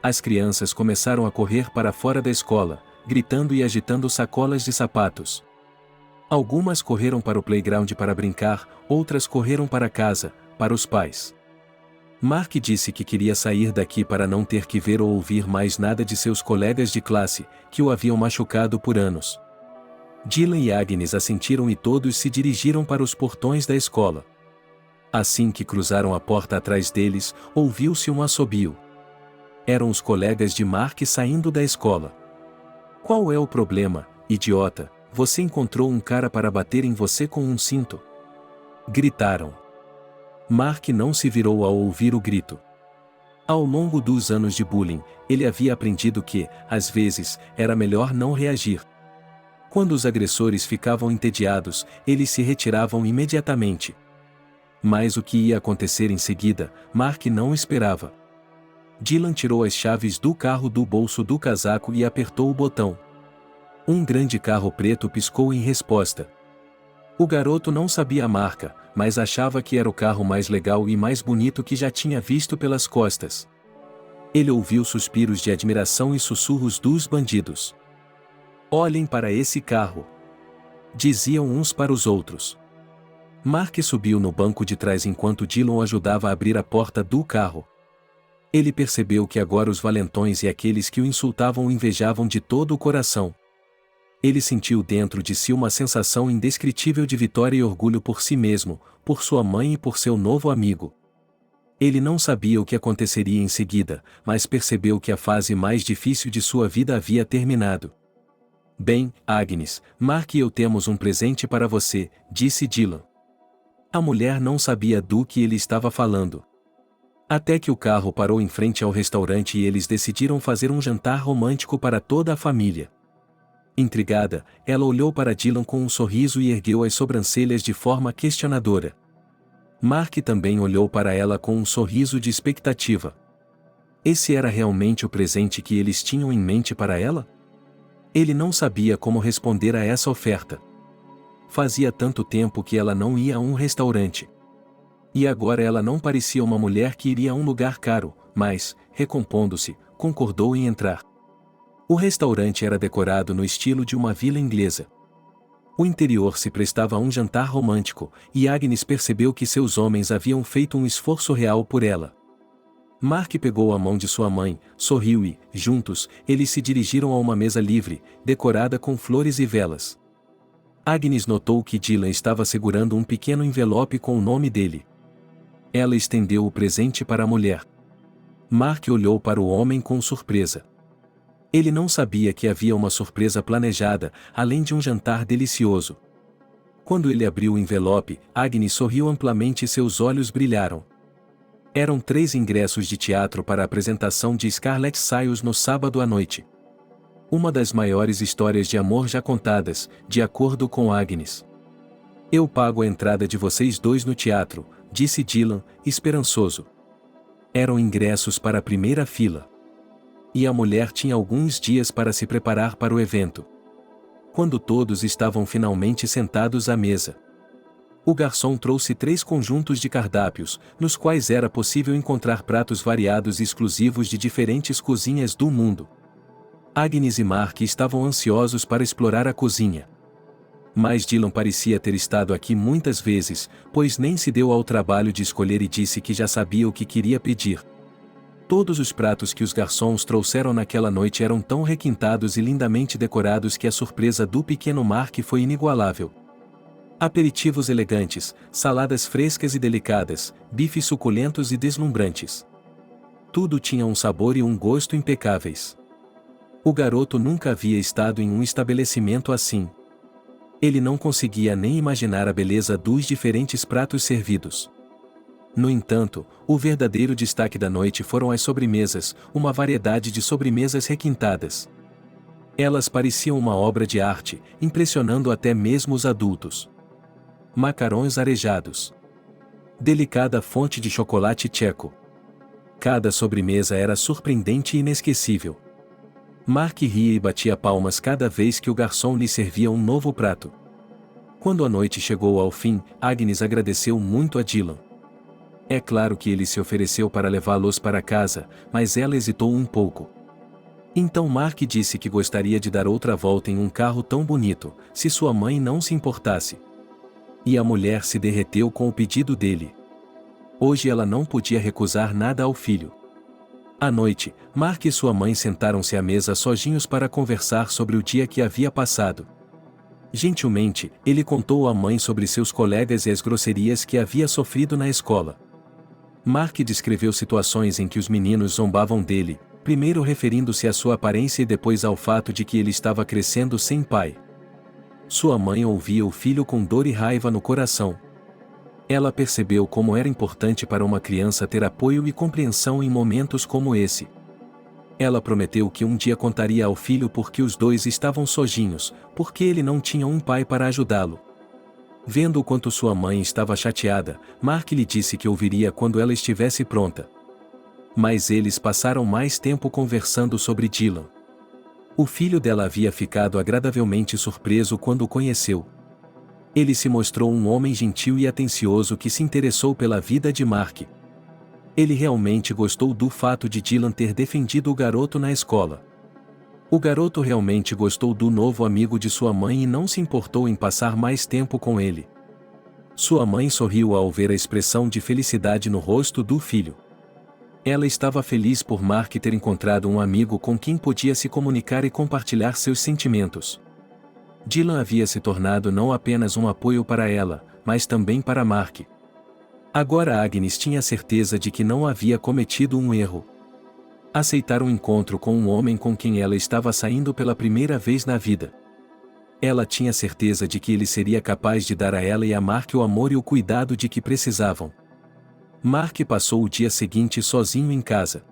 As crianças começaram a correr para fora da escola, gritando e agitando sacolas de sapatos. Algumas correram para o playground para brincar, outras correram para casa, para os pais. Mark disse que queria sair daqui para não ter que ver ou ouvir mais nada de seus colegas de classe, que o haviam machucado por anos. Dylan e Agnes assentiram e todos se dirigiram para os portões da escola. Assim que cruzaram a porta atrás deles, ouviu-se um assobio. Eram os colegas de Mark saindo da escola. Qual é o problema, idiota? Você encontrou um cara para bater em você com um cinto? Gritaram. Mark não se virou ao ouvir o grito. Ao longo dos anos de bullying, ele havia aprendido que, às vezes, era melhor não reagir. Quando os agressores ficavam entediados, eles se retiravam imediatamente. Mas o que ia acontecer em seguida, Mark não esperava. Dylan tirou as chaves do carro do bolso do casaco e apertou o botão. Um grande carro preto piscou em resposta. O garoto não sabia a marca, mas achava que era o carro mais legal e mais bonito que já tinha visto pelas costas. Ele ouviu suspiros de admiração e sussurros dos bandidos. Olhem para esse carro! Diziam uns para os outros. Mark subiu no banco de trás enquanto Dylan o ajudava a abrir a porta do carro. Ele percebeu que agora os valentões e aqueles que o insultavam o invejavam de todo o coração. Ele sentiu dentro de si uma sensação indescritível de vitória e orgulho por si mesmo, por sua mãe e por seu novo amigo. Ele não sabia o que aconteceria em seguida, mas percebeu que a fase mais difícil de sua vida havia terminado. Bem, Agnes, Mark e eu temos um presente para você, disse Dylan. A mulher não sabia do que ele estava falando. Até que o carro parou em frente ao restaurante e eles decidiram fazer um jantar romântico para toda a família. Intrigada, ela olhou para Dylan com um sorriso e ergueu as sobrancelhas de forma questionadora. Mark também olhou para ela com um sorriso de expectativa. Esse era realmente o presente que eles tinham em mente para ela? Ele não sabia como responder a essa oferta. Fazia tanto tempo que ela não ia a um restaurante. E agora ela não parecia uma mulher que iria a um lugar caro, mas, recompondo-se, concordou em entrar. O restaurante era decorado no estilo de uma vila inglesa. O interior se prestava a um jantar romântico, e Agnes percebeu que seus homens haviam feito um esforço real por ela. Mark pegou a mão de sua mãe, sorriu e, juntos, eles se dirigiram a uma mesa livre, decorada com flores e velas. Agnes notou que Dylan estava segurando um pequeno envelope com o nome dele. Ela estendeu o presente para a mulher. Mark olhou para o homem com surpresa. Ele não sabia que havia uma surpresa planejada, além de um jantar delicioso. Quando ele abriu o envelope, Agnes sorriu amplamente e seus olhos brilharam. Eram 3 ingressos de teatro para a apresentação de Scarlett Sayles no sábado à noite. Uma das maiores histórias de amor já contadas, de acordo com Agnes. Eu pago a entrada de vocês dois no teatro, disse Dylan, esperançoso. Eram ingressos para a primeira fila. E a mulher tinha alguns dias para se preparar para o evento. Quando todos estavam finalmente sentados à mesa, o garçom trouxe 3 conjuntos de cardápios, nos quais era possível encontrar pratos variados e exclusivos de diferentes cozinhas do mundo. Agnes e Mark estavam ansiosos para explorar a cozinha. Mas Dylan parecia ter estado aqui muitas vezes, pois nem se deu ao trabalho de escolher e disse que já sabia o que queria pedir. Todos os pratos que os garçons trouxeram naquela noite eram tão requintados e lindamente decorados que a surpresa do pequeno Mark foi inigualável. Aperitivos elegantes, saladas frescas e delicadas, bifes suculentos e deslumbrantes. Tudo tinha um sabor e um gosto impecáveis. O garoto nunca havia estado em um estabelecimento assim. Ele não conseguia nem imaginar a beleza dos diferentes pratos servidos. No entanto, o verdadeiro destaque da noite foram as sobremesas, uma variedade de sobremesas requintadas. Elas pareciam uma obra de arte, impressionando até mesmo os adultos. Macarrões arejados. Delicada fonte de chocolate tcheco. Cada sobremesa era surpreendente e inesquecível. Mark ria e batia palmas cada vez que o garçom lhe servia um novo prato. Quando a noite chegou ao fim, Agnes agradeceu muito a Dylan. É claro que ele se ofereceu para levá-los para casa, mas ela hesitou um pouco. Então Mark disse que gostaria de dar outra volta em um carro tão bonito, se sua mãe não se importasse. E a mulher se derreteu com o pedido dele. Hoje ela não podia recusar nada ao filho. À noite, Mark e sua mãe sentaram-se à mesa sozinhos para conversar sobre o dia que havia passado. Gentilmente, ele contou à mãe sobre seus colegas e as grosserias que havia sofrido na escola. Mark descreveu situações em que os meninos zombavam dele, primeiro referindo-se à sua aparência e depois ao fato de que ele estava crescendo sem pai. Sua mãe ouvia o filho com dor e raiva no coração. Ela percebeu como era importante para uma criança ter apoio e compreensão em momentos como esse. Ela prometeu que um dia contaria ao filho porque os dois estavam sozinhos, porque ele não tinha um pai para ajudá-lo. Vendo o quanto sua mãe estava chateada, Mark lhe disse que ouviria quando ela estivesse pronta. Mas eles passaram mais tempo conversando sobre Dylan. O filho dela havia ficado agradavelmente surpreso quando o conheceu. Ele se mostrou um homem gentil e atencioso que se interessou pela vida de Mark. Ele realmente gostou do fato de Dylan ter defendido o garoto na escola. O garoto realmente gostou do novo amigo de sua mãe e não se importou em passar mais tempo com ele. Sua mãe sorriu ao ver a expressão de felicidade no rosto do filho. Ela estava feliz por Mark ter encontrado um amigo com quem podia se comunicar e compartilhar seus sentimentos. Dylan havia se tornado não apenas um apoio para ela, mas também para Mark. Agora Agnes tinha certeza de que não havia cometido um erro. Aceitar um encontro com um homem com quem ela estava saindo pela primeira vez na vida. Ela tinha certeza de que ele seria capaz de dar a ela e a Mark o amor e o cuidado de que precisavam. Mark passou o dia seguinte sozinho em casa.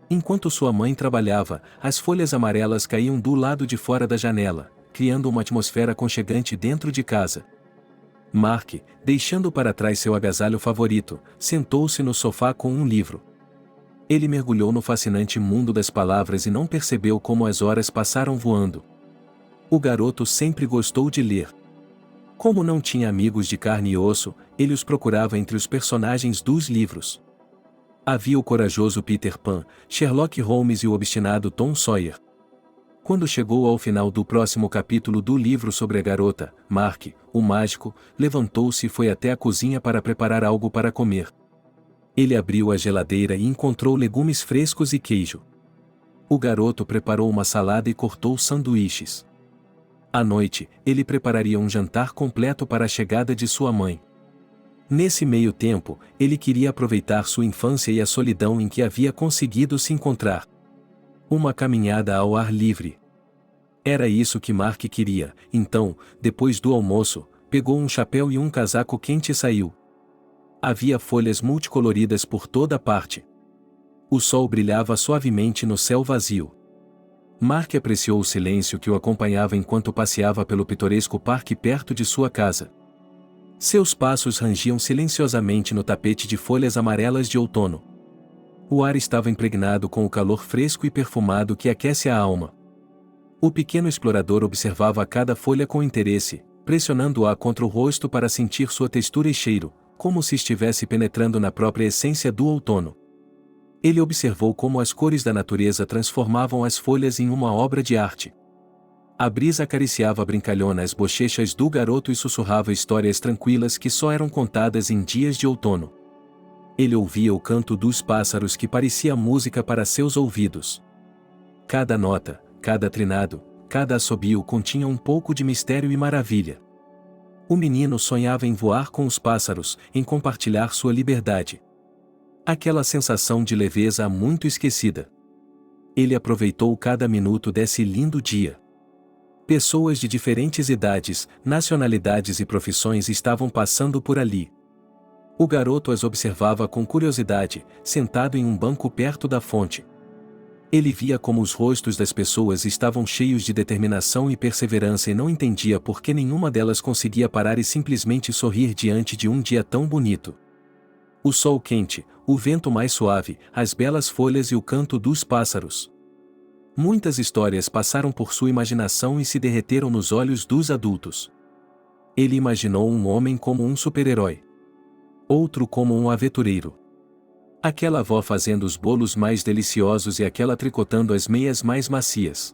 Enquanto sua mãe trabalhava, as folhas amarelas caíam do lado de fora da janela, criando uma atmosfera aconchegante dentro de casa. Mark, deixando para trás seu agasalho favorito, sentou-se no sofá com um livro. Ele mergulhou no fascinante mundo das palavras e não percebeu como as horas passaram voando. O garoto sempre gostou de ler. Como não tinha amigos de carne e osso, ele os procurava entre os personagens dos livros. Havia o corajoso Peter Pan, Sherlock Holmes e o obstinado Tom Sawyer. Quando chegou ao final do próximo capítulo do livro sobre a garota, Mark, o mágico, levantou-se e foi até a cozinha para preparar algo para comer. Ele abriu a geladeira e encontrou legumes frescos e queijo. O garoto preparou uma salada e cortou sanduíches. À noite, ele prepararia um jantar completo para a chegada de sua mãe. Nesse meio tempo, ele queria aproveitar sua infância e a solidão em que havia conseguido se encontrar. Uma caminhada ao ar livre. Era isso que Mark queria, então, depois do almoço, pegou um chapéu e um casaco quente e saiu. Havia folhas multicoloridas por toda parte. O sol brilhava suavemente no céu vazio. Mark apreciou o silêncio que o acompanhava enquanto passeava pelo pitoresco parque perto de sua casa. Seus passos rangiam silenciosamente no tapete de folhas amarelas de outono. O ar estava impregnado com o calor fresco e perfumado que aquece a alma. O pequeno explorador observava cada folha com interesse, pressionando-a contra o rosto para sentir sua textura e cheiro, como se estivesse penetrando na própria essência do outono. Ele observou como as cores da natureza transformavam as folhas em uma obra de arte. A brisa acariciava brincalhona as bochechas do garoto e sussurrava histórias tranquilas que só eram contadas em dias de outono. Ele ouvia o canto dos pássaros que parecia música para seus ouvidos. Cada nota, cada trinado, cada assobio continha um pouco de mistério e maravilha. O menino sonhava em voar com os pássaros, em compartilhar sua liberdade. Aquela sensação de leveza há muito esquecida. Ele aproveitou cada minuto desse lindo dia. Pessoas de diferentes idades, nacionalidades e profissões estavam passando por ali. O garoto as observava com curiosidade, sentado em um banco perto da fonte. Ele via como os rostos das pessoas estavam cheios de determinação e perseverança e não entendia por que nenhuma delas conseguia parar e simplesmente sorrir diante de um dia tão bonito. O sol quente, o vento mais suave, as belas folhas e o canto dos pássaros. Muitas histórias passaram por sua imaginação e se derreteram nos olhos dos adultos. Ele imaginou um homem como um super-herói. Outro como um aventureiro. Aquela avó fazendo os bolos mais deliciosos e aquela tricotando as meias mais macias.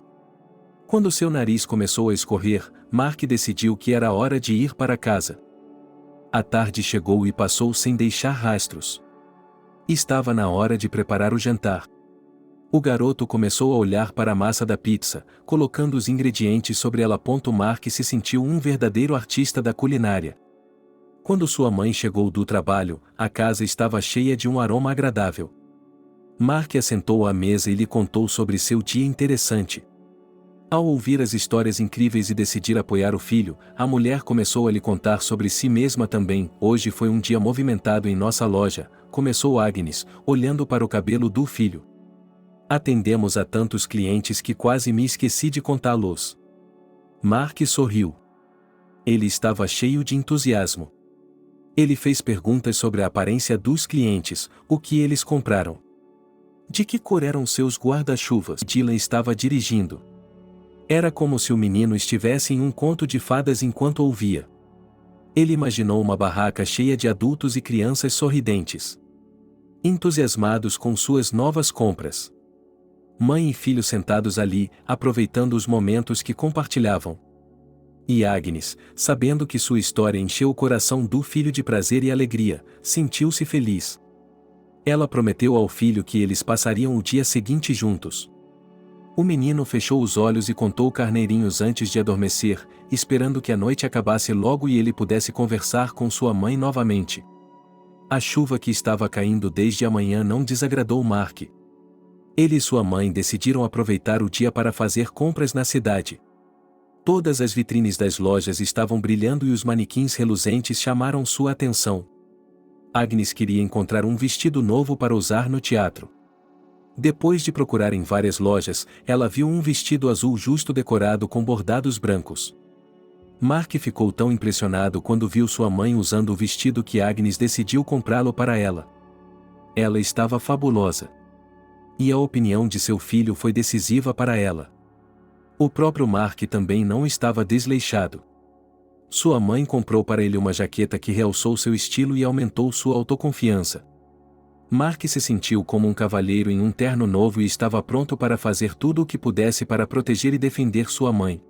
Quando seu nariz começou a escorrer, Mark decidiu que era hora de ir para casa. A tarde chegou e passou sem deixar rastros. Estava na hora de preparar o jantar. O garoto começou a olhar para a massa da pizza, colocando os ingredientes sobre ela. Mark se sentiu um verdadeiro artista da culinária. Quando sua mãe chegou do trabalho, a casa estava cheia de um aroma agradável. Mark assentou à mesa e lhe contou sobre seu dia interessante. Ao ouvir as histórias incríveis e decidir apoiar o filho, a mulher começou a lhe contar sobre si mesma também. Hoje foi um dia movimentado em nossa loja, começou Agnes, olhando para o cabelo do filho. Atendemos a tantos clientes que quase me esqueci de contá-los. Mark sorriu. Ele estava cheio de entusiasmo. Ele fez perguntas sobre a aparência dos clientes, o que eles compraram. De que cor eram seus guarda-chuvas? Dylan estava dirigindo. Era como se o menino estivesse em um conto de fadas enquanto ouvia. Ele imaginou uma barraca cheia de adultos e crianças sorridentes, entusiasmados com suas novas compras. Mãe e filho sentados ali, aproveitando os momentos que compartilhavam. E Agnes, sabendo que sua história encheu o coração do filho de prazer e alegria, sentiu-se feliz. Ela prometeu ao filho que eles passariam o dia seguinte juntos. O menino fechou os olhos e contou carneirinhos antes de adormecer, esperando que a noite acabasse logo e ele pudesse conversar com sua mãe novamente. A chuva que estava caindo desde a manhã não desagradou Mark. Ele e sua mãe decidiram aproveitar o dia para fazer compras na cidade. Todas as vitrines das lojas estavam brilhando e os manequins reluzentes chamaram sua atenção. Agnes queria encontrar um vestido novo para usar no teatro. Depois de procurar em várias lojas, ela viu um vestido azul justo decorado com bordados brancos. Mark ficou tão impressionado quando viu sua mãe usando o vestido que Agnes decidiu comprá-lo para ela. Ela estava fabulosa. E a opinião de seu filho foi decisiva para ela. O próprio Mark também não estava desleixado. Sua mãe comprou para ele uma jaqueta que realçou seu estilo e aumentou sua autoconfiança. Mark se sentiu como um cavalheiro em um terno novo e estava pronto para fazer tudo o que pudesse para proteger e defender sua mãe.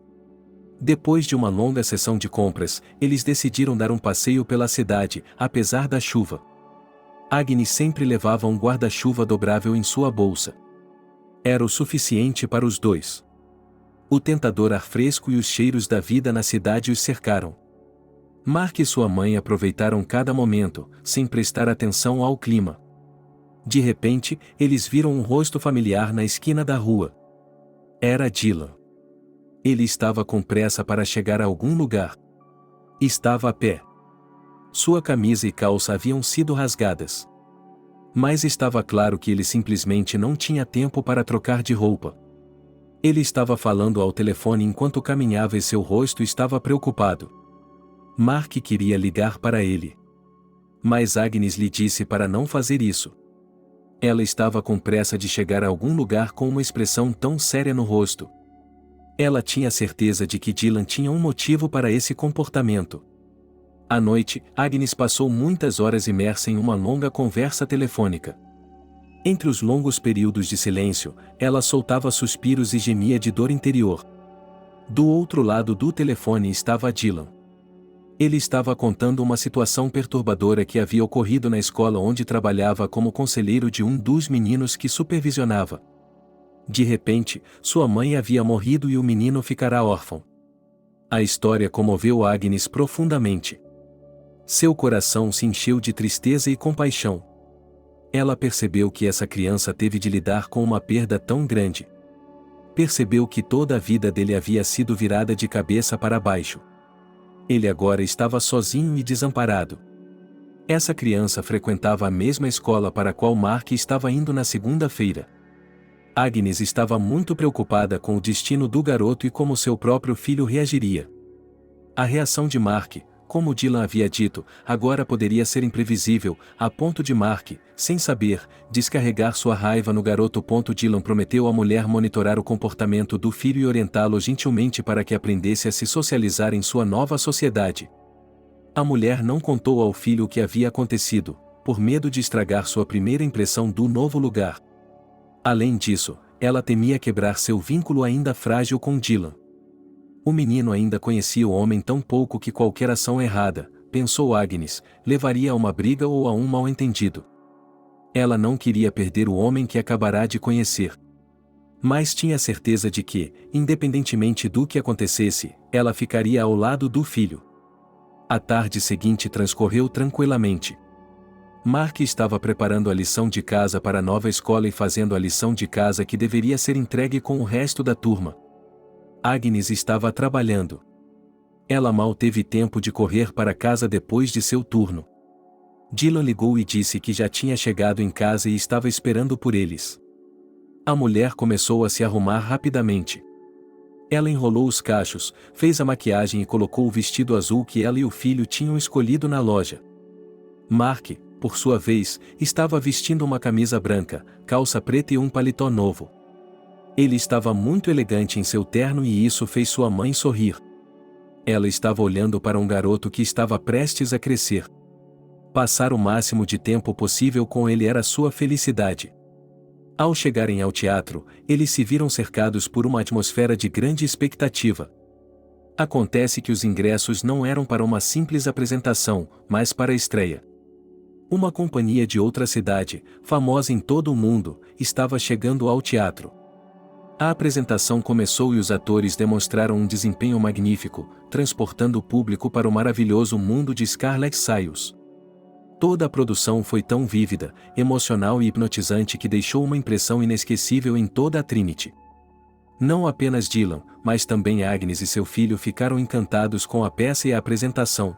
Depois de uma longa sessão de compras, eles decidiram dar um passeio pela cidade, apesar da chuva. Agnes sempre levava um guarda-chuva dobrável em sua bolsa. Era o suficiente para os dois. O tentador ar fresco e os cheiros da vida na cidade os cercaram. Mark e sua mãe aproveitaram cada momento, sem prestar atenção ao clima. De repente, eles viram um rosto familiar na esquina da rua. Era Dylan. Ele estava com pressa para chegar a algum lugar. Estava a pé. Sua camisa e calça haviam sido rasgadas. Mas estava claro que ele simplesmente não tinha tempo para trocar de roupa. Ele estava falando ao telefone enquanto caminhava e seu rosto estava preocupado. Mark queria ligar para ele. Mas Agnes lhe disse para não fazer isso. Ela estava com pressa de chegar a algum lugar com uma expressão tão séria no rosto. Ela tinha certeza de que Dylan tinha um motivo para esse comportamento. À noite, Agnes passou muitas horas imersa em uma longa conversa telefônica. Entre os longos períodos de silêncio, ela soltava suspiros e gemia de dor interior. Do outro lado do telefone estava Dylan. Ele estava contando uma situação perturbadora que havia ocorrido na escola onde trabalhava como conselheiro de um dos meninos que supervisionava. De repente, sua mãe havia morrido e o menino ficará órfão. A história comoveu Agnes profundamente. Seu coração se encheu de tristeza e compaixão. Ela percebeu que essa criança teve de lidar com uma perda tão grande. Percebeu que toda a vida dele havia sido virada de cabeça para baixo. Ele agora estava sozinho e desamparado. Essa criança frequentava a mesma escola para a qual Mark estava indo na segunda-feira. Agnes estava muito preocupada com o destino do garoto e como seu próprio filho reagiria. A reação de Mark, como Dylan havia dito, agora poderia ser imprevisível, a ponto de Mark, sem saber, descarregar sua raiva no garoto. Dylan prometeu à mulher monitorar o comportamento do filho e orientá-lo gentilmente para que aprendesse a se socializar em sua nova sociedade. A mulher não contou ao filho o que havia acontecido, por medo de estragar sua primeira impressão do novo lugar. Além disso, ela temia quebrar seu vínculo ainda frágil com Dylan. O menino ainda conhecia o homem tão pouco que qualquer ação errada, pensou Agnes, levaria a uma briga ou a um mal-entendido. Ela não queria perder o homem que acabará de conhecer. Mas tinha certeza de que, independentemente do que acontecesse, ela ficaria ao lado do filho. A tarde seguinte transcorreu tranquilamente. Mark estava preparando a lição de casa para a nova escola e fazendo a lição de casa que deveria ser entregue com o resto da turma. Agnes estava trabalhando. Ela mal teve tempo de correr para casa depois de seu turno. Dylan ligou e disse que já tinha chegado em casa e estava esperando por eles. A mulher começou a se arrumar rapidamente. Ela enrolou os cachos, fez a maquiagem e colocou o vestido azul que ela e o filho tinham escolhido na loja. Mark, por sua vez, estava vestindo uma camisa branca, calça preta e um paletó novo. Ele estava muito elegante em seu terno e isso fez sua mãe sorrir. Ela estava olhando para um garoto que estava prestes a crescer. Passar o máximo de tempo possível com ele era sua felicidade. Ao chegarem ao teatro, eles se viram cercados por uma atmosfera de grande expectativa. Acontece que os ingressos não eram para uma simples apresentação, mas para a estreia. Uma companhia de outra cidade, famosa em todo o mundo, estava chegando ao teatro. A apresentação começou e os atores demonstraram um desempenho magnífico, transportando o público para o maravilhoso mundo de Scarlett Sayles. Toda a produção foi tão vívida, emocional e hipnotizante que deixou uma impressão inesquecível em toda a Trinity. Não apenas Dylan, mas também Agnes e seu filho ficaram encantados com a peça e a apresentação.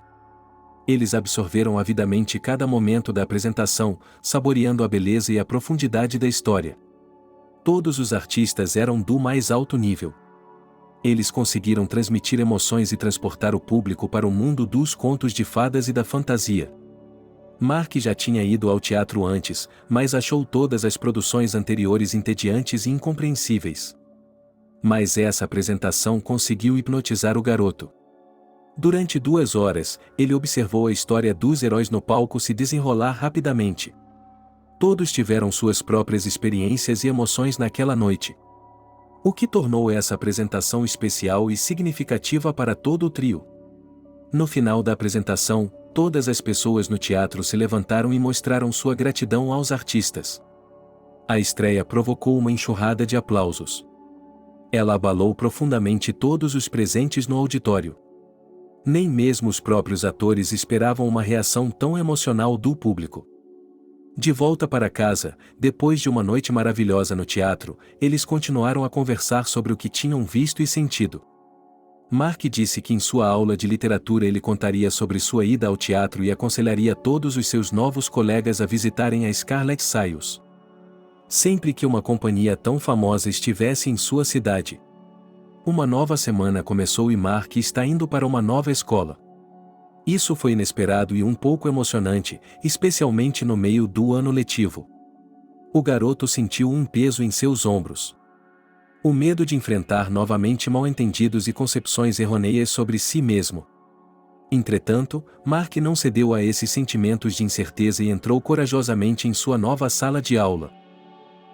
Eles absorveram avidamente cada momento da apresentação, saboreando a beleza e a profundidade da história. Todos os artistas eram do mais alto nível. Eles conseguiram transmitir emoções e transportar o público para o mundo dos contos de fadas e da fantasia. Mark já tinha ido ao teatro antes, mas achou todas as produções anteriores entediantes e incompreensíveis. Mas essa apresentação conseguiu hipnotizar o garoto. Durante 2 horas, ele observou a história dos heróis no palco se desenrolar rapidamente. Todos tiveram suas próprias experiências e emoções naquela noite. O que tornou essa apresentação especial e significativa para todo o trio. No final da apresentação, todas as pessoas no teatro se levantaram e mostraram sua gratidão aos artistas. A estreia provocou uma enxurrada de aplausos. Ela abalou profundamente todos os presentes no auditório. Nem mesmo os próprios atores esperavam uma reação tão emocional do público. De volta para casa, depois de uma noite maravilhosa no teatro, eles continuaram a conversar sobre o que tinham visto e sentido. Mark disse que em sua aula de literatura ele contaria sobre sua ida ao teatro e aconselharia todos os seus novos colegas a visitarem a Scarlett Sayles. Sempre que uma companhia tão famosa estivesse em sua cidade. Uma nova semana começou e Mark está indo para uma nova escola. Isso foi inesperado e um pouco emocionante, especialmente no meio do ano letivo. O garoto sentiu um peso em seus ombros. O medo de enfrentar novamente mal-entendidos e concepções errôneas sobre si mesmo. Entretanto, Mark não cedeu a esses sentimentos de incerteza e entrou corajosamente em sua nova sala de aula.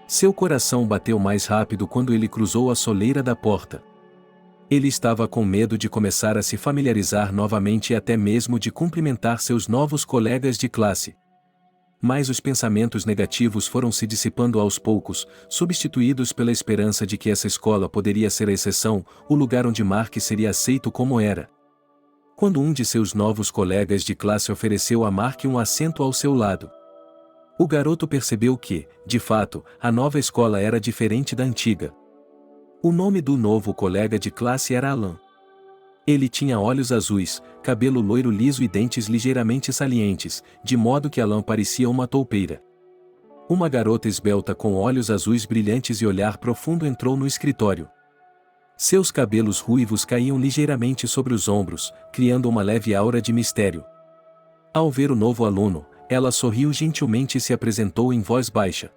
Seu coração bateu mais rápido quando ele cruzou a soleira da porta. Ele estava com medo de começar a se familiarizar novamente e até mesmo de cumprimentar seus novos colegas de classe. Mas os pensamentos negativos foram se dissipando aos poucos, substituídos pela esperança de que essa escola poderia ser a exceção, o lugar onde Mark seria aceito como era. Quando um de seus novos colegas de classe ofereceu a Mark um assento ao seu lado, o garoto percebeu que, de fato, a nova escola era diferente da antiga. O nome do novo colega de classe era Alan. Ele tinha olhos azuis, cabelo loiro liso e dentes ligeiramente salientes, de modo que Alan parecia uma toupeira. Uma garota esbelta com olhos azuis brilhantes e olhar profundo entrou no escritório. Seus cabelos ruivos caíam ligeiramente sobre os ombros, criando uma leve aura de mistério. Ao ver o novo aluno, ela sorriu gentilmente e se apresentou em voz baixa.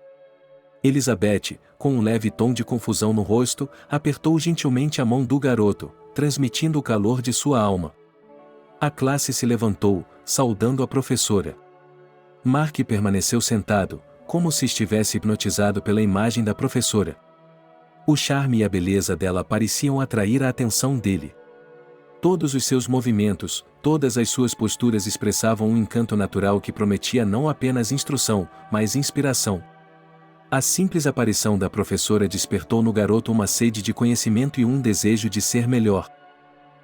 Elizabeth, com um leve tom de confusão no rosto, apertou gentilmente a mão do garoto, transmitindo o calor de sua alma. A classe se levantou, saudando a professora. Mark permaneceu sentado, como se estivesse hipnotizado pela imagem da professora. O charme e a beleza dela pareciam atrair a atenção dele. Todos os seus movimentos, todas as suas posturas expressavam um encanto natural que prometia não apenas instrução, mas inspiração. A simples aparição da professora despertou no garoto uma sede de conhecimento e um desejo de ser melhor.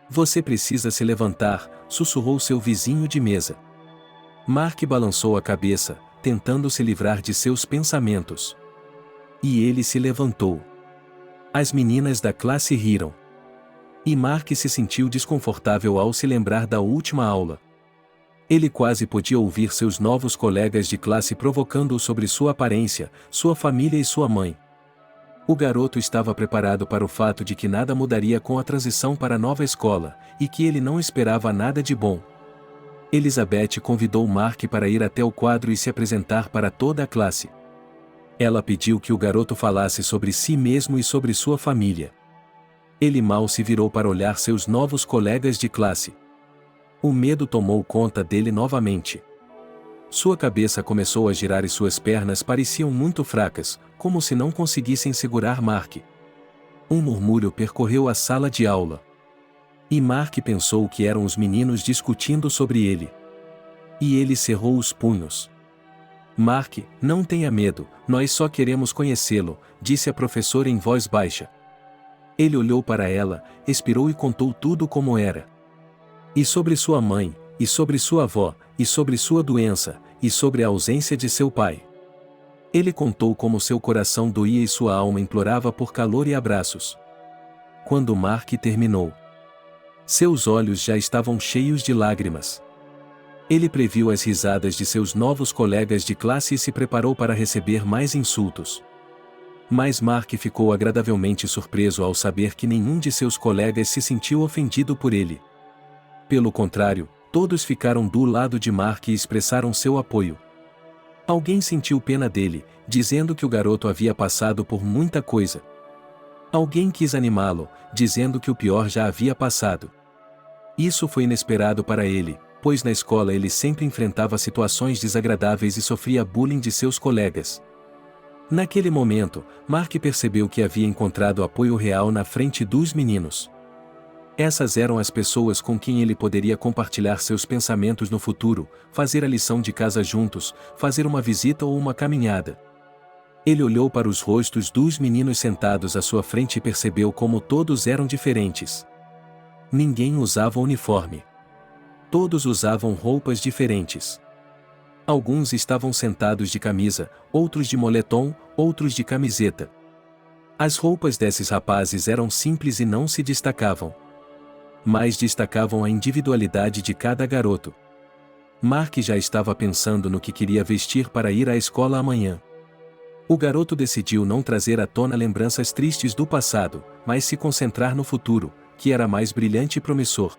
Você precisa se levantar, sussurrou seu vizinho de mesa. Mark balançou a cabeça, tentando se livrar de seus pensamentos. E ele se levantou. As meninas da classe riram. E Mark se sentiu desconfortável ao se lembrar da última aula. Ele quase podia ouvir seus novos colegas de classe provocando-o sobre sua aparência, sua família e sua mãe. O garoto estava preparado para o fato de que nada mudaria com a transição para a nova escola, e que ele não esperava nada de bom. Elizabeth convidou Mark para ir até o quadro e se apresentar para toda a classe. Ela pediu que o garoto falasse sobre si mesmo e sobre sua família. Ele mal se virou para olhar seus novos colegas de classe. O medo tomou conta dele novamente. Sua cabeça começou a girar e suas pernas pareciam muito fracas, como se não conseguissem segurar Mark. Um murmúrio percorreu a sala de aula. E Mark pensou que eram os meninos discutindo sobre ele. E ele cerrou os punhos. Mark, não tenha medo, nós só queremos conhecê-lo, disse a professora em voz baixa. Ele olhou para ela, expirou e contou tudo como era. E sobre sua mãe, e sobre sua avó, e sobre sua doença, e sobre a ausência de seu pai. Ele contou como seu coração doía e sua alma implorava por calor e abraços. Quando Mark terminou, seus olhos já estavam cheios de lágrimas. Ele previu as risadas de seus novos colegas de classe e se preparou para receber mais insultos. Mas Mark ficou agradavelmente surpreso ao saber que nenhum de seus colegas se sentiu ofendido por ele. Pelo contrário, todos ficaram do lado de Mark e expressaram seu apoio. Alguém sentiu pena dele, dizendo que o garoto havia passado por muita coisa. Alguém quis animá-lo, dizendo que o pior já havia passado. Isso foi inesperado para ele, pois na escola ele sempre enfrentava situações desagradáveis e sofria bullying de seus colegas. Naquele momento, Mark percebeu que havia encontrado apoio real na frente dos meninos. Essas eram as pessoas com quem ele poderia compartilhar seus pensamentos no futuro, fazer a lição de casa juntos, fazer uma visita ou uma caminhada. Ele olhou para os rostos dos meninos sentados à sua frente e percebeu como todos eram diferentes. Ninguém usava uniforme. Todos usavam roupas diferentes. Alguns estavam sentados de camisa, outros de moletom, outros de camiseta. As roupas desses rapazes eram simples e não se destacavam. Mas destacavam a individualidade de cada garoto. Mark já estava pensando no que queria vestir para ir à escola amanhã. O garoto decidiu não trazer à tona lembranças tristes do passado, mas se concentrar no futuro, que era mais brilhante e promissor.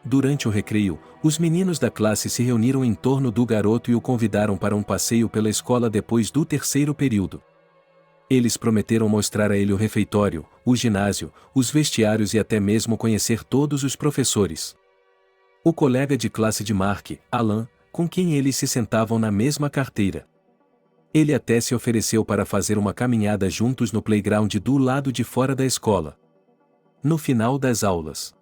Durante o recreio, os meninos da classe se reuniram em torno do garoto e o convidaram para um passeio pela escola depois do terceiro período. Eles prometeram mostrar a ele o refeitório, o ginásio, os vestiários e até mesmo conhecer todos os professores. O colega de classe de Mark, Alan, com quem eles se sentavam na mesma carteira. Ele até se ofereceu para fazer uma caminhada juntos no playground do lado de fora da escola. No final das aulas,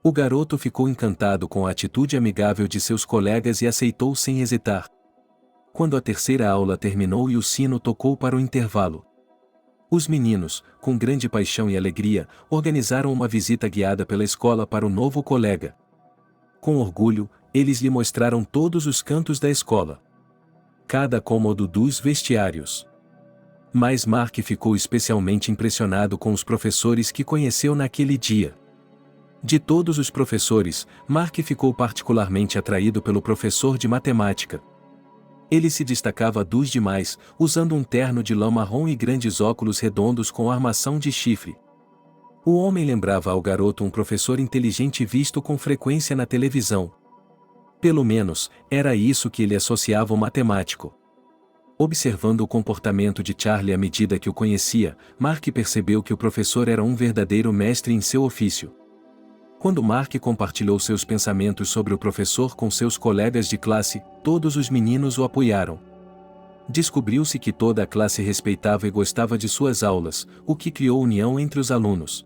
o garoto ficou encantado com a atitude amigável de seus colegas e aceitou sem hesitar. Quando a terceira aula terminou e o sino tocou para o intervalo, os meninos, com grande paixão e alegria, organizaram uma visita guiada pela escola para o novo colega. Com orgulho, eles lhe mostraram todos os cantos da escola, cada cômodo dos vestiários. Mas Mark ficou especialmente impressionado com os professores que conheceu naquele dia. De todos os professores, Mark ficou particularmente atraído pelo professor de matemática. Ele se destacava dos demais, usando um terno de lã marrom e grandes óculos redondos com armação de chifre. O homem lembrava ao garoto um professor inteligente visto com frequência na televisão. Pelo menos, era isso que ele associava ao matemático. Observando o comportamento de Charlie à medida que o conhecia, Mark percebeu que o professor era um verdadeiro mestre em seu ofício. Quando Mark compartilhou seus pensamentos sobre o professor com seus colegas de classe, todos os meninos o apoiaram. Descobriu-se que toda a classe respeitava e gostava de suas aulas, o que criou união entre os alunos.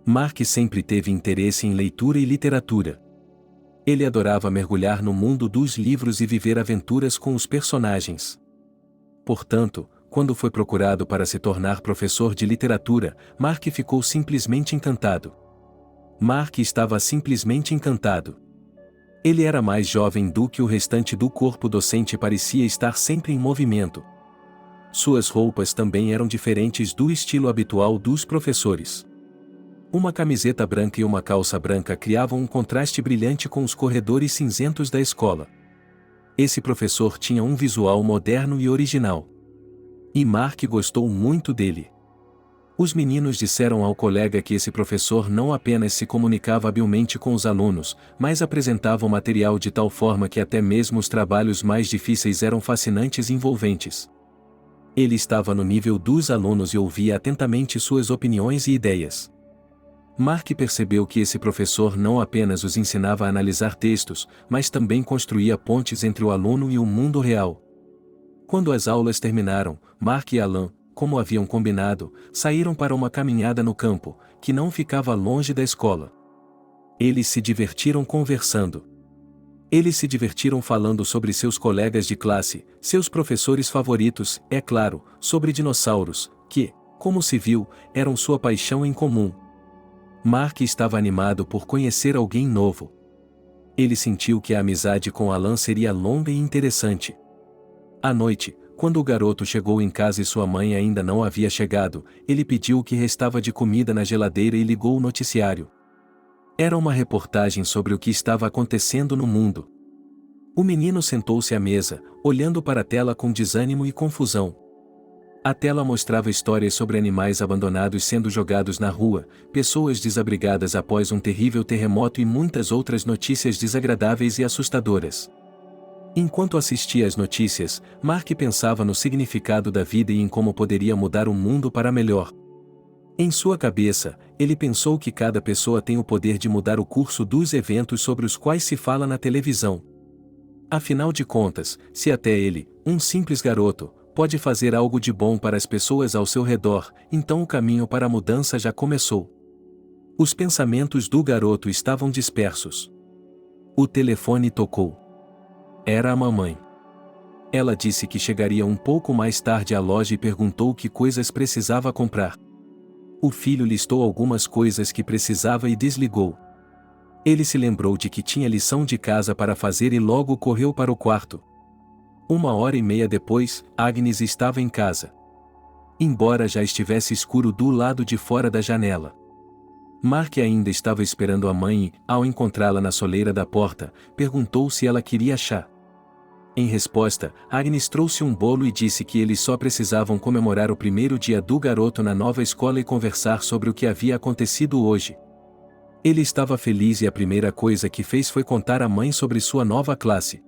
Mark sempre teve interesse em leitura e literatura. Ele adorava mergulhar no mundo dos livros e viver aventuras com os personagens. Portanto, quando foi procurado para se tornar professor de literatura, Mark ficou simplesmente encantado. Mark estava simplesmente encantado. Ele era mais jovem do que o restante do corpo docente e parecia estar sempre em movimento. Suas roupas também eram diferentes do estilo habitual dos professores. Uma camiseta branca e uma calça branca criavam um contraste brilhante com os corredores cinzentos da escola. Esse professor tinha um visual moderno e original. E Mark gostou muito dele. Os meninos disseram ao colega que esse professor não apenas se comunicava habilmente com os alunos, mas apresentava o material de tal forma que até mesmo os trabalhos mais difíceis eram fascinantes e envolventes. Ele estava no nível dos alunos e ouvia atentamente suas opiniões e ideias. Mark percebeu que esse professor não apenas os ensinava a analisar textos, mas também construía pontes entre o aluno e o mundo real. Quando as aulas terminaram, Mark e Alan, como haviam combinado, saíram para uma caminhada no campo, que não ficava longe da escola. Eles se divertiram conversando. Eles se divertiram falando sobre seus colegas de classe, seus professores favoritos, é claro, sobre dinossauros, que, como se viu, eram sua paixão em comum. Mark estava animado por conhecer alguém novo. Ele sentiu que a amizade com Alan seria longa e interessante. À noite, quando o garoto chegou em casa e sua mãe ainda não havia chegado, ele pediu o que restava de comida na geladeira e ligou o noticiário. Era uma reportagem sobre o que estava acontecendo no mundo. O menino sentou-se à mesa, olhando para a tela com desânimo e confusão. A tela mostrava histórias sobre animais abandonados sendo jogados na rua, pessoas desabrigadas após um terrível terremoto e muitas outras notícias desagradáveis e assustadoras. Enquanto assistia às notícias, Mark pensava no significado da vida e em como poderia mudar o mundo para melhor. Em sua cabeça, ele pensou que cada pessoa tem o poder de mudar o curso dos eventos sobre os quais se fala na televisão. Afinal de contas, se até ele, um simples garoto, pode fazer algo de bom para as pessoas ao seu redor, então o caminho para a mudança já começou. Os pensamentos do garoto estavam dispersos. O telefone tocou. Era a mamãe. Ela disse que chegaria um pouco mais tarde à loja e perguntou que coisas precisava comprar. O filho listou algumas coisas que precisava e desligou. Ele se lembrou de que tinha lição de casa para fazer e logo correu para o quarto. 1h30 depois, Agnes estava em casa. Embora já estivesse escuro do lado de fora da janela. Mark ainda estava esperando a mãe e, ao encontrá-la na soleira da porta, perguntou se ela queria chá. Em resposta, Agnes trouxe um bolo e disse que eles só precisavam comemorar o primeiro dia do garoto na nova escola e conversar sobre o que havia acontecido hoje. Ele estava feliz e a primeira coisa que fez foi contar à mãe sobre sua nova classe.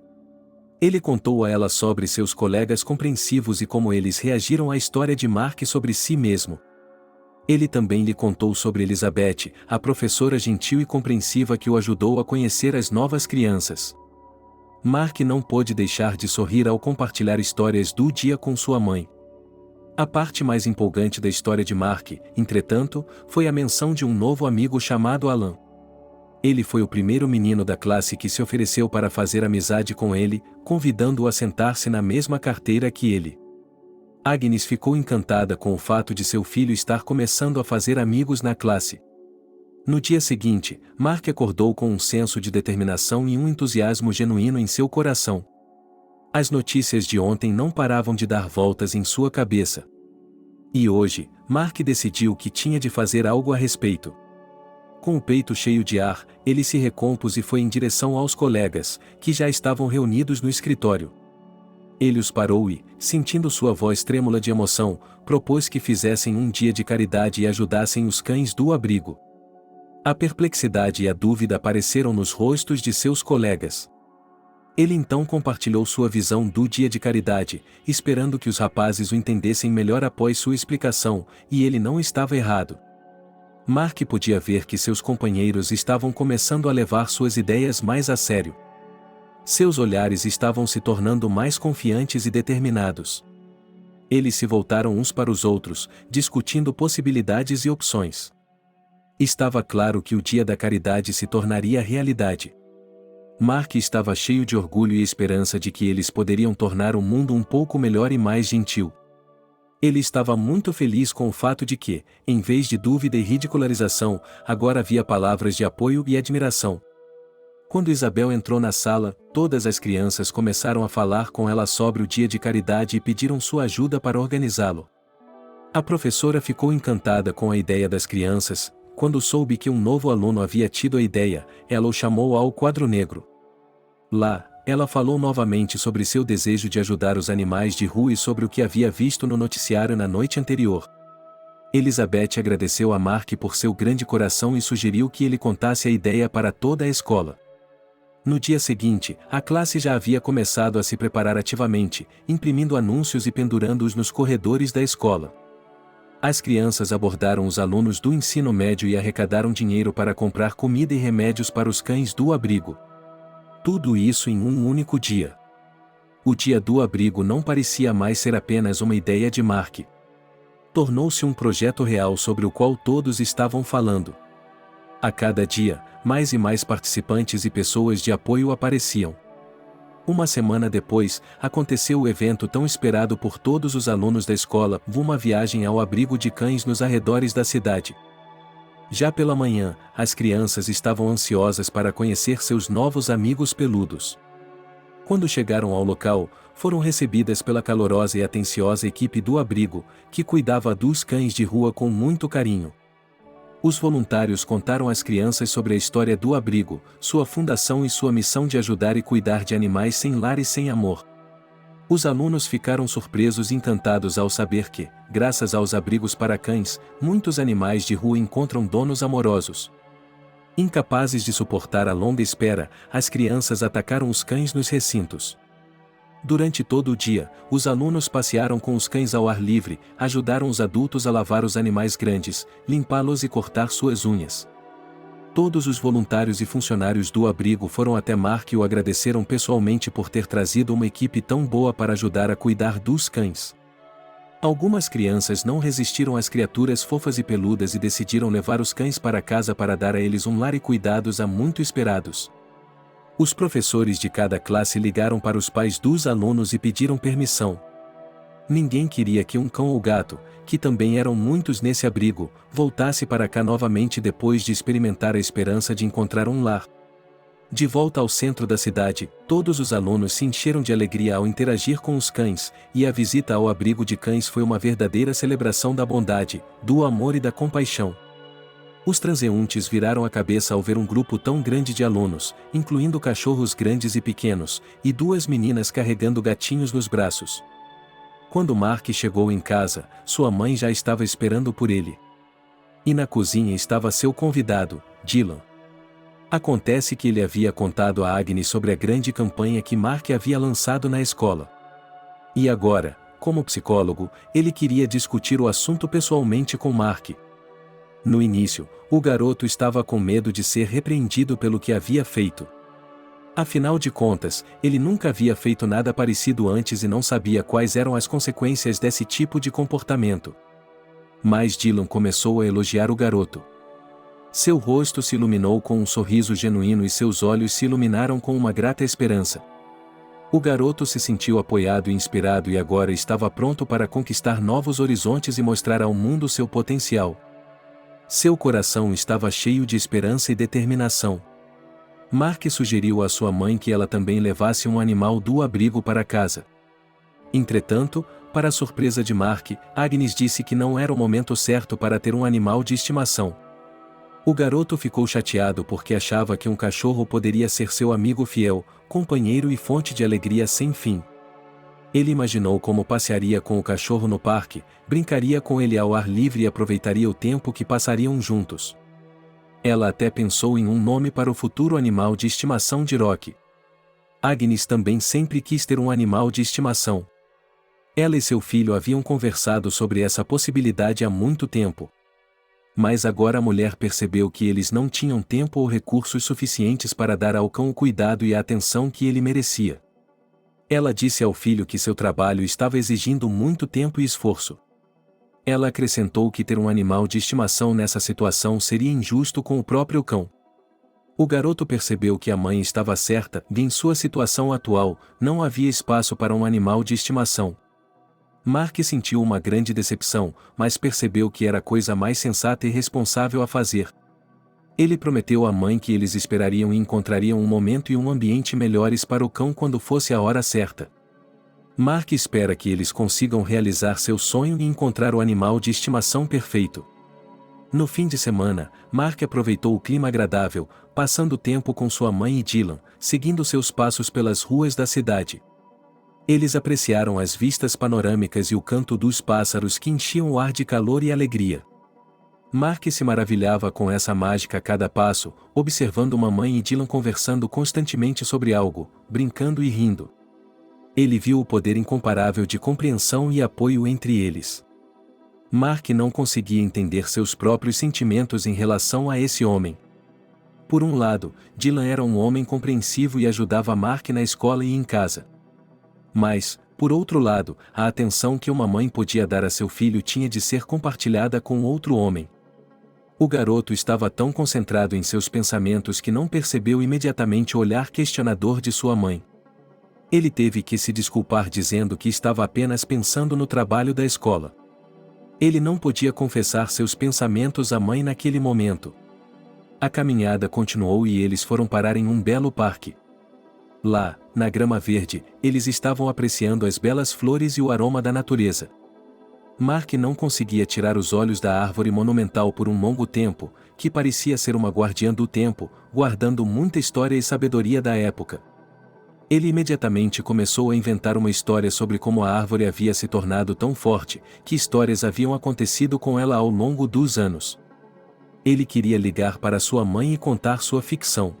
Ele contou a ela sobre seus colegas compreensivos e como eles reagiram à história de Mark sobre si mesmo. Ele também lhe contou sobre Elizabeth, a professora gentil e compreensiva que o ajudou a conhecer as novas crianças. Mark não pôde deixar de sorrir ao compartilhar histórias do dia com sua mãe. A parte mais empolgante da história de Mark, entretanto, foi a menção de um novo amigo chamado Alan. Ele foi o primeiro menino da classe que se ofereceu para fazer amizade com ele, convidando-o a sentar-se na mesma carteira que ele. Agnes ficou encantada com o fato de seu filho estar começando a fazer amigos na classe. No dia seguinte, Mark acordou com um senso de determinação e um entusiasmo genuíno em seu coração. As notícias de ontem não paravam de dar voltas em sua cabeça. E hoje, Mark decidiu que tinha de fazer algo a respeito. Com o peito cheio de ar, ele se recompôs e foi em direção aos colegas, que já estavam reunidos no escritório. Ele os parou e, sentindo sua voz trêmula de emoção, propôs que fizessem um dia de caridade e ajudassem os cães do abrigo. A perplexidade e a dúvida apareceram nos rostos de seus colegas. Ele então compartilhou sua visão do dia de caridade, esperando que os rapazes o entendessem melhor após sua explicação, e ele não estava errado. Mark podia ver que seus companheiros estavam começando a levar suas ideias mais a sério. Seus olhares estavam se tornando mais confiantes e determinados. Eles se voltaram uns para os outros, discutindo possibilidades e opções. Estava claro que o dia da caridade se tornaria realidade. Mark estava cheio de orgulho e esperança de que eles poderiam tornar o mundo um pouco melhor e mais gentil. Ele estava muito feliz com o fato de que, em vez de dúvida e ridicularização, agora havia palavras de apoio e admiração. Quando Isabel entrou na sala, todas as crianças começaram a falar com ela sobre o dia de caridade e pediram sua ajuda para organizá-lo. A professora ficou encantada com a ideia das crianças. Quando soube que um novo aluno havia tido a ideia, ela o chamou ao quadro negro. Lá, ela falou novamente sobre seu desejo de ajudar os animais de rua e sobre o que havia visto no noticiário na noite anterior. Elizabeth agradeceu a Mark por seu grande coração e sugeriu que ele contasse a ideia para toda a escola. No dia seguinte, a classe já havia começado a se preparar ativamente, imprimindo anúncios e pendurando-os nos corredores da escola. As crianças abordaram os alunos do ensino médio e arrecadaram dinheiro para comprar comida e remédios para os cães do abrigo. Tudo isso em um único dia. O dia do abrigo não parecia mais ser apenas uma ideia de Mark. Tornou-se um projeto real sobre o qual todos estavam falando. A cada dia, mais e mais participantes e pessoas de apoio apareciam. Uma semana depois, aconteceu o evento tão esperado por todos os alunos da escola, uma viagem ao abrigo de cães nos arredores da cidade. Já pela manhã, as crianças estavam ansiosas para conhecer seus novos amigos peludos. Quando chegaram ao local, foram recebidas pela calorosa e atenciosa equipe do abrigo, que cuidava dos cães de rua com muito carinho. Os voluntários contaram às crianças sobre a história do abrigo, sua fundação e sua missão de ajudar e cuidar de animais sem lar e sem amor. Os alunos ficaram surpresos e encantados ao saber que, graças aos abrigos para cães, muitos animais de rua encontram donos amorosos. Incapazes de suportar a longa espera, as crianças atacaram os cães nos recintos. Durante todo o dia, os alunos passearam com os cães ao ar livre, ajudaram os adultos a lavar os animais grandes, limpá-los e cortar suas unhas. Todos os voluntários e funcionários do abrigo foram até Mark e o agradeceram pessoalmente por ter trazido uma equipe tão boa para ajudar a cuidar dos cães. Algumas crianças não resistiram às criaturas fofas e peludas e decidiram levar os cães para casa para dar a eles um lar e cuidados há muito esperados. Os professores de cada classe ligaram para os pais dos alunos e pediram permissão. Ninguém queria que um cão ou gato, que também eram muitos nesse abrigo, voltasse para cá novamente depois de experimentar a esperança de encontrar um lar. De volta ao centro da cidade, todos os alunos se encheram de alegria ao interagir com os cães, e a visita ao abrigo de cães foi uma verdadeira celebração da bondade, do amor e da compaixão. Os transeuntes viraram a cabeça ao ver um grupo tão grande de alunos, incluindo cachorros grandes e pequenos, e duas meninas carregando gatinhos nos braços. Quando Mark chegou em casa, sua mãe já estava esperando por ele. E na cozinha estava seu convidado, Dylan. Acontece que ele havia contado a Agnes sobre a grande campanha que Mark havia lançado na escola. E agora, como psicólogo, ele queria discutir o assunto pessoalmente com Mark. No início, o garoto estava com medo de ser repreendido pelo que havia feito. Afinal de contas, ele nunca havia feito nada parecido antes e não sabia quais eram as consequências desse tipo de comportamento. Mas Dylan começou a elogiar o garoto. Seu rosto se iluminou com um sorriso genuíno e seus olhos se iluminaram com uma grata esperança. O garoto se sentiu apoiado e inspirado e agora estava pronto para conquistar novos horizontes e mostrar ao mundo seu potencial. Seu coração estava cheio de esperança e determinação. Mark sugeriu à sua mãe que ela também levasse um animal do abrigo para casa. Entretanto, para a surpresa de Mark, Agnes disse que não era o momento certo para ter um animal de estimação. O garoto ficou chateado porque achava que um cachorro poderia ser seu amigo fiel, companheiro e fonte de alegria sem fim. Ele imaginou como passearia com o cachorro no parque, brincaria com ele ao ar livre e aproveitaria o tempo que passariam juntos. Ela até pensou em um nome para o futuro animal de estimação de Rocky. Agnes também sempre quis ter um animal de estimação. Ela e seu filho haviam conversado sobre essa possibilidade há muito tempo. Mas agora a mulher percebeu que eles não tinham tempo ou recursos suficientes para dar ao cão o cuidado e a atenção que ele merecia. Ela disse ao filho que seu trabalho estava exigindo muito tempo e esforço. Ela acrescentou que ter um animal de estimação nessa situação seria injusto com o próprio cão. O garoto percebeu que a mãe estava certa e em sua situação atual, não havia espaço para um animal de estimação. Mark sentiu uma grande decepção, mas percebeu que era a coisa mais sensata e responsável a fazer. Ele prometeu à mãe que eles esperariam e encontrariam um momento e um ambiente melhores para o cão quando fosse a hora certa. Mark espera que eles consigam realizar seu sonho e encontrar o animal de estimação perfeito. No fim de semana, Mark aproveitou o clima agradável, passando tempo com sua mãe e Dylan, seguindo seus passos pelas ruas da cidade. Eles apreciaram as vistas panorâmicas e o canto dos pássaros que enchiam o ar de calor e alegria. Mark se maravilhava com essa mágica a cada passo, observando mamãe e Dylan conversando constantemente sobre algo, brincando e rindo. Ele viu o poder incomparável de compreensão e apoio entre eles. Mark não conseguia entender seus próprios sentimentos em relação a esse homem. Por um lado, Dylan era um homem compreensivo e ajudava Mark na escola e em casa. Mas, por outro lado, a atenção que uma mãe podia dar a seu filho tinha de ser compartilhada com outro homem. O garoto estava tão concentrado em seus pensamentos que não percebeu imediatamente o olhar questionador de sua mãe. Ele teve que se desculpar dizendo que estava apenas pensando no trabalho da escola. Ele não podia confessar seus pensamentos à mãe naquele momento. A caminhada continuou e eles foram parar em um belo parque. Lá, na grama verde, eles estavam apreciando as belas flores e o aroma da natureza. Mark não conseguia tirar os olhos da árvore monumental por um longo tempo, que parecia ser uma guardiã do tempo, guardando muita história e sabedoria da época. Ele imediatamente começou a inventar uma história sobre como a árvore havia se tornado tão forte, que histórias haviam acontecido com ela ao longo dos anos. Ele queria ligar para sua mãe e contar sua ficção.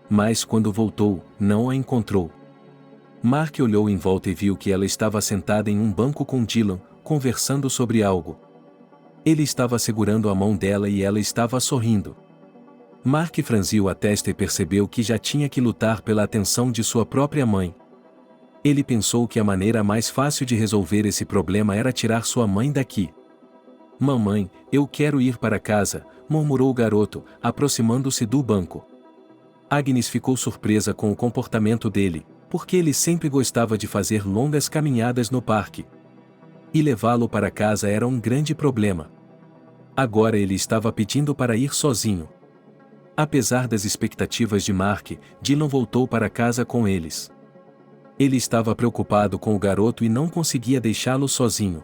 Mas quando voltou, não a encontrou. Mark olhou em volta e viu que ela estava sentada em um banco com Dylan, conversando sobre algo. Ele estava segurando a mão dela e ela estava sorrindo. Mark franziu a testa e percebeu que já tinha que lutar pela atenção de sua própria mãe. Ele pensou que a maneira mais fácil de resolver esse problema era tirar sua mãe daqui. "Mamãe, eu quero ir para casa", murmurou o garoto, aproximando-se do banco. Agnes ficou surpresa com o comportamento dele, porque ele sempre gostava de fazer longas caminhadas no parque. E levá-lo para casa era um grande problema. Agora ele estava pedindo para ir sozinho. Apesar das expectativas de Mark, Dylan voltou para casa com eles. Ele estava preocupado com o garoto e não conseguia deixá-lo sozinho.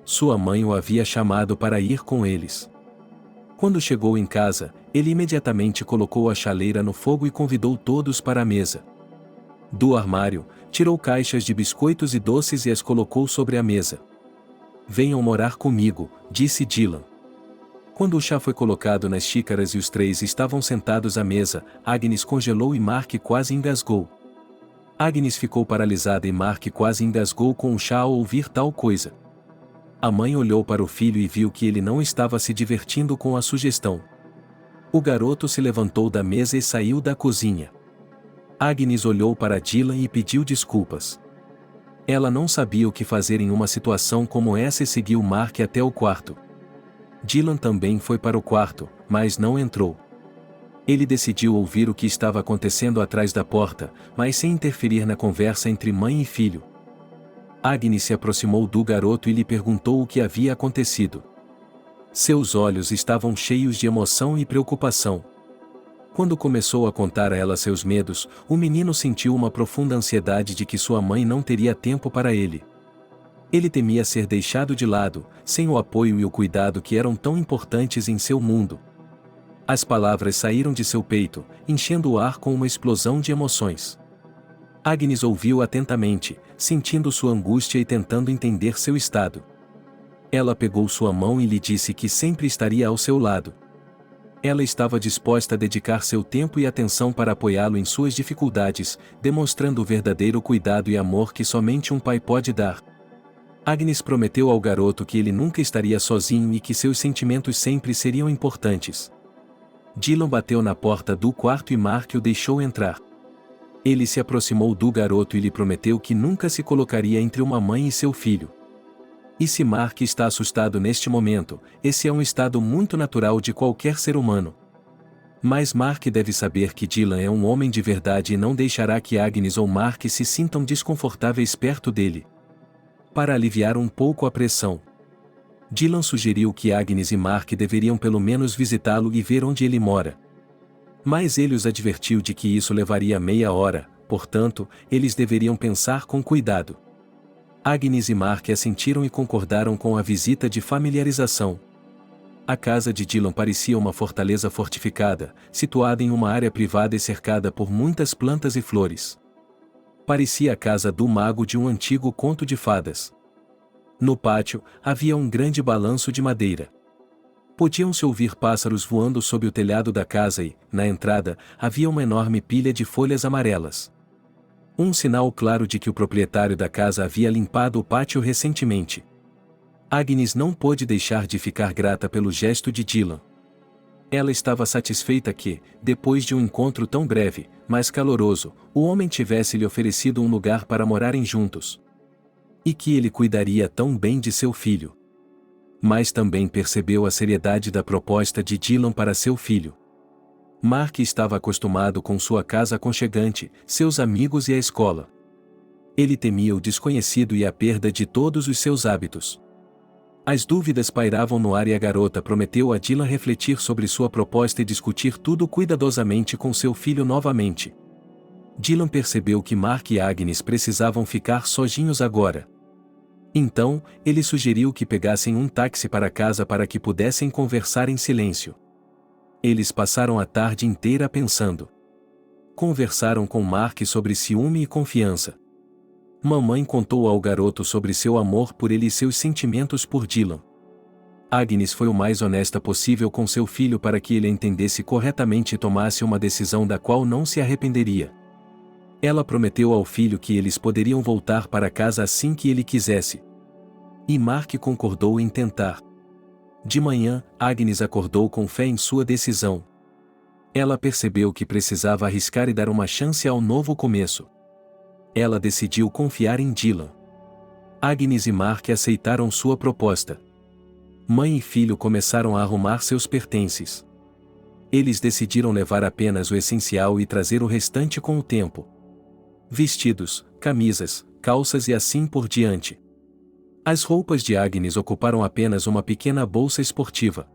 Sua mãe o havia chamado para ir com eles. Quando chegou em casa, ele imediatamente colocou a chaleira no fogo e convidou todos para a mesa. Do armário, tirou caixas de biscoitos e doces e as colocou sobre a mesa. "Venham morar comigo", disse Dylan. Quando o chá foi colocado nas xícaras e os três estavam sentados à mesa, Agnes congelou e Mark quase engasgou. Agnes ficou paralisada e Mark quase engasgou com o chá ao ouvir tal coisa. A mãe olhou para o filho e viu que ele não estava se divertindo com a sugestão. O garoto se levantou da mesa e saiu da cozinha. Agnes olhou para Dylan e pediu desculpas. Ela não sabia o que fazer em uma situação como essa e seguiu Mark até o quarto. Dylan também foi para o quarto, mas não entrou. Ele decidiu ouvir o que estava acontecendo atrás da porta, mas sem interferir na conversa entre mãe e filho. Agnes se aproximou do garoto e lhe perguntou o que havia acontecido. Seus olhos estavam cheios de emoção e preocupação. Quando começou a contar a ela seus medos, o menino sentiu uma profunda ansiedade de que sua mãe não teria tempo para ele. Ele temia ser deixado de lado, sem o apoio e o cuidado que eram tão importantes em seu mundo. As palavras saíram de seu peito, enchendo o ar com uma explosão de emoções. Agnes ouviu atentamente, sentindo sua angústia e tentando entender seu estado. Ela pegou sua mão e lhe disse que sempre estaria ao seu lado. Ela estava disposta a dedicar seu tempo e atenção para apoiá-lo em suas dificuldades, demonstrando o verdadeiro cuidado e amor que somente um pai pode dar. Agnes prometeu ao garoto que ele nunca estaria sozinho e que seus sentimentos sempre seriam importantes. Dylan bateu na porta do quarto e Mark o deixou entrar. Ele se aproximou do garoto e lhe prometeu que nunca se colocaria entre uma mãe e seu filho. E se Mark está assustado neste momento, esse é um estado muito natural de qualquer ser humano. Mas Mark deve saber que Dylan é um homem de verdade e não deixará que Agnes ou Mark se sintam desconfortáveis perto dele. Para aliviar um pouco a pressão, Dylan sugeriu que Agnes e Mark deveriam pelo menos visitá-lo e ver onde ele mora. Mas ele os advertiu de que isso levaria meia hora, portanto, eles deveriam pensar com cuidado. Agnes e Mark assentiram e concordaram com a visita de familiarização. A casa de Dylan parecia uma fortaleza fortificada, situada em uma área privada e cercada por muitas plantas e flores. Parecia a casa do mago de um antigo conto de fadas. No pátio, havia um grande balanço de madeira. Podiam-se ouvir pássaros voando sob o telhado da casa e, na entrada, havia uma enorme pilha de folhas amarelas. Um sinal claro de que o proprietário da casa havia limpado o pátio recentemente. Agnes não pôde deixar de ficar grata pelo gesto de Dylan. Ela estava satisfeita que, depois de um encontro tão breve, mas caloroso, o homem tivesse lhe oferecido um lugar para morarem juntos. E que ele cuidaria tão bem de seu filho. Mas também percebeu a seriedade da proposta de Dylan para seu filho. Mark estava acostumado com sua casa aconchegante, seus amigos e a escola. Ele temia o desconhecido e a perda de todos os seus hábitos. As dúvidas pairavam no ar e a garota prometeu a Dylan refletir sobre sua proposta e discutir tudo cuidadosamente com seu filho novamente. Dylan percebeu que Mark e Agnes precisavam ficar sozinhos agora. Então, ele sugeriu que pegassem um táxi para casa para que pudessem conversar em silêncio. Eles passaram a tarde inteira pensando. Conversaram com Mark sobre ciúme e confiança. Mamãe contou ao garoto sobre seu amor por ele e seus sentimentos por Dylan. Agnes foi o mais honesta possível com seu filho para que ele entendesse corretamente e tomasse uma decisão da qual não se arrependeria. Ela prometeu ao filho que eles poderiam voltar para casa assim que ele quisesse. E Mark concordou em tentar. De manhã, Agnes acordou com fé em sua decisão. Ela percebeu que precisava arriscar e dar uma chance ao novo começo. Ela decidiu confiar em Dylan. Agnes e Mark aceitaram sua proposta. Mãe e filho começaram a arrumar seus pertences. Eles decidiram levar apenas o essencial e trazer o restante com o tempo. Vestidos, camisas, calças e assim por diante. As roupas de Agnes ocuparam apenas uma pequena bolsa esportiva.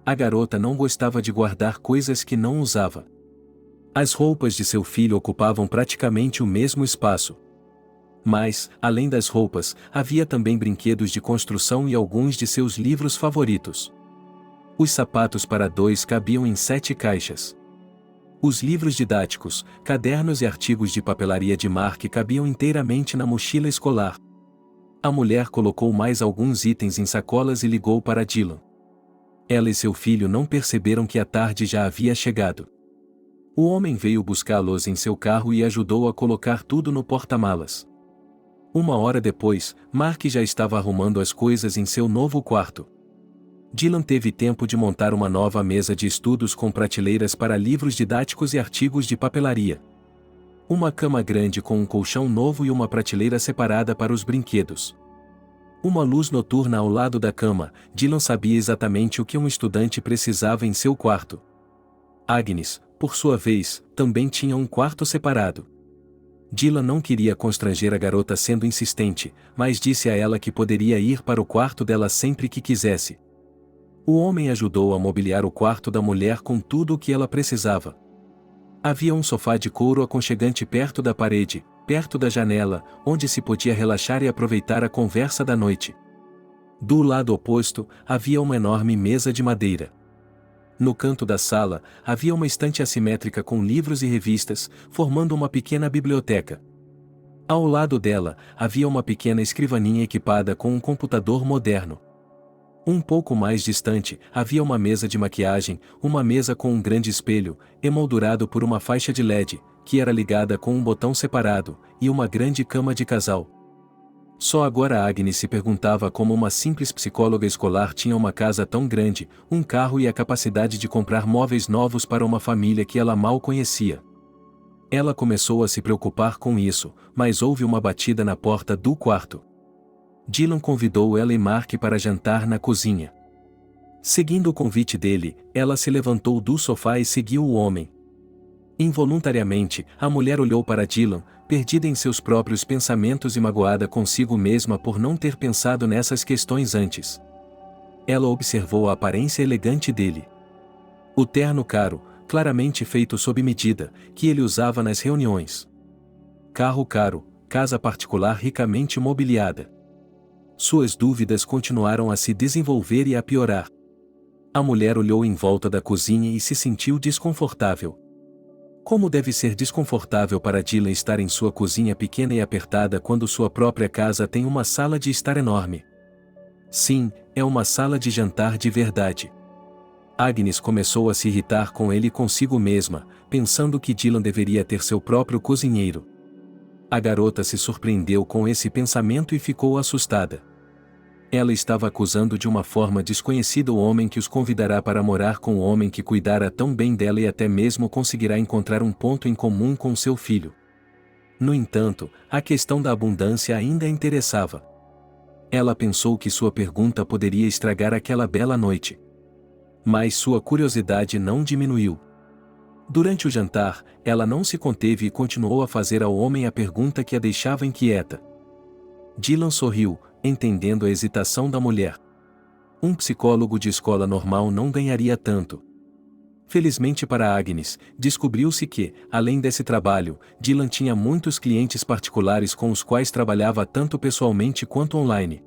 A garota não gostava de guardar coisas que não usava. As roupas de seu filho ocupavam praticamente o mesmo espaço. Mas, além das roupas, havia também brinquedos de construção e alguns de seus livros favoritos. Os sapatos para dois cabiam em 7 caixas. Os livros didáticos, cadernos e artigos de papelaria de Mark cabiam inteiramente na mochila escolar. A mulher colocou mais alguns itens em sacolas e ligou para Dylan. Ela e seu filho não perceberam que a tarde já havia chegado. O homem veio buscá-los em seu carro e ajudou a colocar tudo no porta-malas. Uma hora depois, Mark já estava arrumando as coisas em seu novo quarto. Dylan teve tempo de montar uma nova mesa de estudos com prateleiras para livros didáticos e artigos de papelaria. Uma cama grande com um colchão novo e uma prateleira separada para os brinquedos. Uma luz noturna ao lado da cama. Dylan sabia exatamente o que um estudante precisava em seu quarto. Agnes, por sua vez, também tinha um quarto separado. Dylan não queria constranger a garota sendo insistente, mas disse a ela que poderia ir para o quarto dela sempre que quisesse. O homem ajudou a mobiliar o quarto da mulher com tudo o que ela precisava. Havia um sofá de couro aconchegante perto da parede, perto da janela, onde se podia relaxar e aproveitar a conversa da noite. Do lado oposto, havia uma enorme mesa de madeira. No canto da sala, havia uma estante assimétrica com livros e revistas, formando uma pequena biblioteca. Ao lado dela, havia uma pequena escrivaninha equipada com um computador moderno. Um pouco mais distante, havia uma mesa de maquiagem, uma mesa com um grande espelho, emoldurado por uma faixa de LED, que era ligada com um botão separado, e uma grande cama de casal. Só agora Agnes se perguntava como uma simples psicóloga escolar tinha uma casa tão grande, um carro e a capacidade de comprar móveis novos para uma família que ela mal conhecia. Ela começou a se preocupar com isso, mas houve uma batida na porta do quarto. Dylan convidou ela e Mark para jantar na cozinha. Seguindo o convite dele, ela se levantou do sofá e seguiu o homem. Involuntariamente, a mulher olhou para Dylan, perdida em seus próprios pensamentos e magoada consigo mesma por não ter pensado nessas questões antes. Ela observou a aparência elegante dele. O terno caro, claramente feito sob medida, que ele usava nas reuniões. Carro caro, casa particular ricamente mobiliada. Suas dúvidas continuaram a se desenvolver e a piorar. A mulher olhou em volta da cozinha e se sentiu desconfortável. Como deve ser desconfortável para Dylan estar em sua cozinha pequena e apertada quando sua própria casa tem uma sala de estar enorme? Sim, é uma sala de jantar de verdade. Agnes começou a se irritar com ele consigo mesma, pensando que Dylan deveria ter seu próprio cozinheiro. A garota se surpreendeu com esse pensamento e ficou assustada. Ela estava acusando de uma forma desconhecida o homem que os convidará para morar com o homem que cuidará tão bem dela e até mesmo conseguirá encontrar um ponto em comum com seu filho. No entanto, a questão da abundância ainda a interessava. Ela pensou que sua pergunta poderia estragar aquela bela noite. Mas sua curiosidade não diminuiu. Durante o jantar, ela não se conteve e continuou a fazer ao homem a pergunta que a deixava inquieta. Dylan sorriu, entendendo a hesitação da mulher. Um psicólogo de escola normal não ganharia tanto. Felizmente para Agnes, descobriu-se que, além desse trabalho, Dylan tinha muitos clientes particulares com os quais trabalhava tanto pessoalmente quanto online.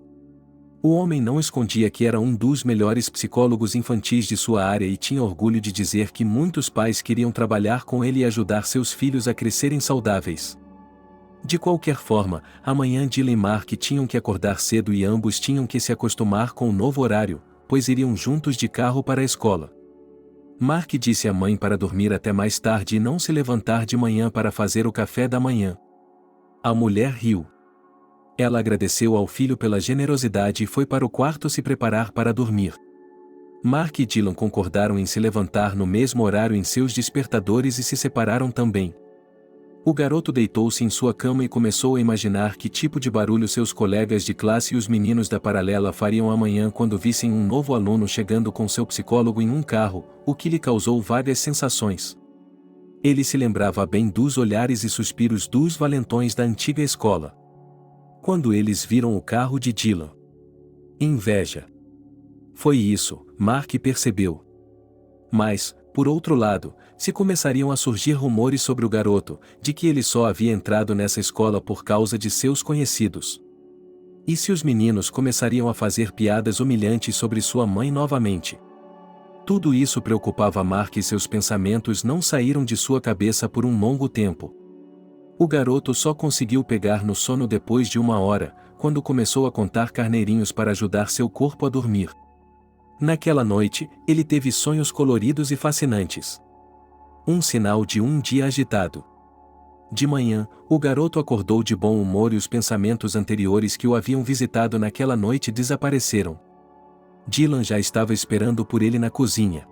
O homem não escondia que era um dos melhores psicólogos infantis de sua área e tinha orgulho de dizer que muitos pais queriam trabalhar com ele e ajudar seus filhos a crescerem saudáveis. De qualquer forma, amanhã Dylan e Mark tinham que acordar cedo e ambos tinham que se acostumar com o novo horário, pois iriam juntos de carro para a escola. Mark disse à mãe para dormir até mais tarde e não se levantar de manhã para fazer o café da manhã. A mulher riu. Ela agradeceu ao filho pela generosidade e foi para o quarto se preparar para dormir. Mark e Dylan concordaram em se levantar no mesmo horário em seus despertadores e se separaram também. O garoto deitou-se em sua cama e começou a imaginar que tipo de barulho seus colegas de classe e os meninos da paralela fariam amanhã quando vissem um novo aluno chegando com seu psicólogo em um carro, o que lhe causou várias sensações. Ele se lembrava bem dos olhares e suspiros dos valentões da antiga escola. Quando eles viram o carro de Dylan. Inveja. Foi isso, Mark percebeu. Mas, por outro lado, se começariam a surgir rumores sobre o garoto, de que ele só havia entrado nessa escola por causa de seus conhecidos. E se os meninos começariam a fazer piadas humilhantes sobre sua mãe novamente? Tudo isso preocupava Mark e seus pensamentos não saíram de sua cabeça por um longo tempo. O garoto só conseguiu pegar no sono depois de 1 hora, quando começou a contar carneirinhos para ajudar seu corpo a dormir. Naquela noite, ele teve sonhos coloridos e fascinantes. Um sinal de um dia agitado. De manhã, o garoto acordou de bom humor e os pensamentos anteriores que o haviam visitado naquela noite desapareceram. Dylan já estava esperando por ele na cozinha.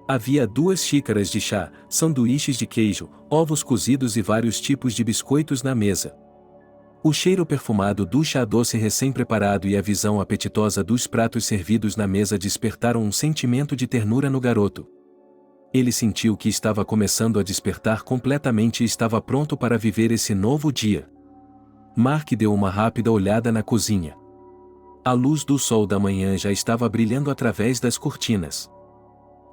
Havia 2 xícaras de chá, sanduíches de queijo, ovos cozidos e vários tipos de biscoitos na mesa. O cheiro perfumado do chá doce recém-preparado e a visão apetitosa dos pratos servidos na mesa despertaram um sentimento de ternura no garoto. Ele sentiu que estava começando a despertar completamente e estava pronto para viver esse novo dia. Mark deu uma rápida olhada na cozinha. A luz do sol da manhã já estava brilhando através das cortinas.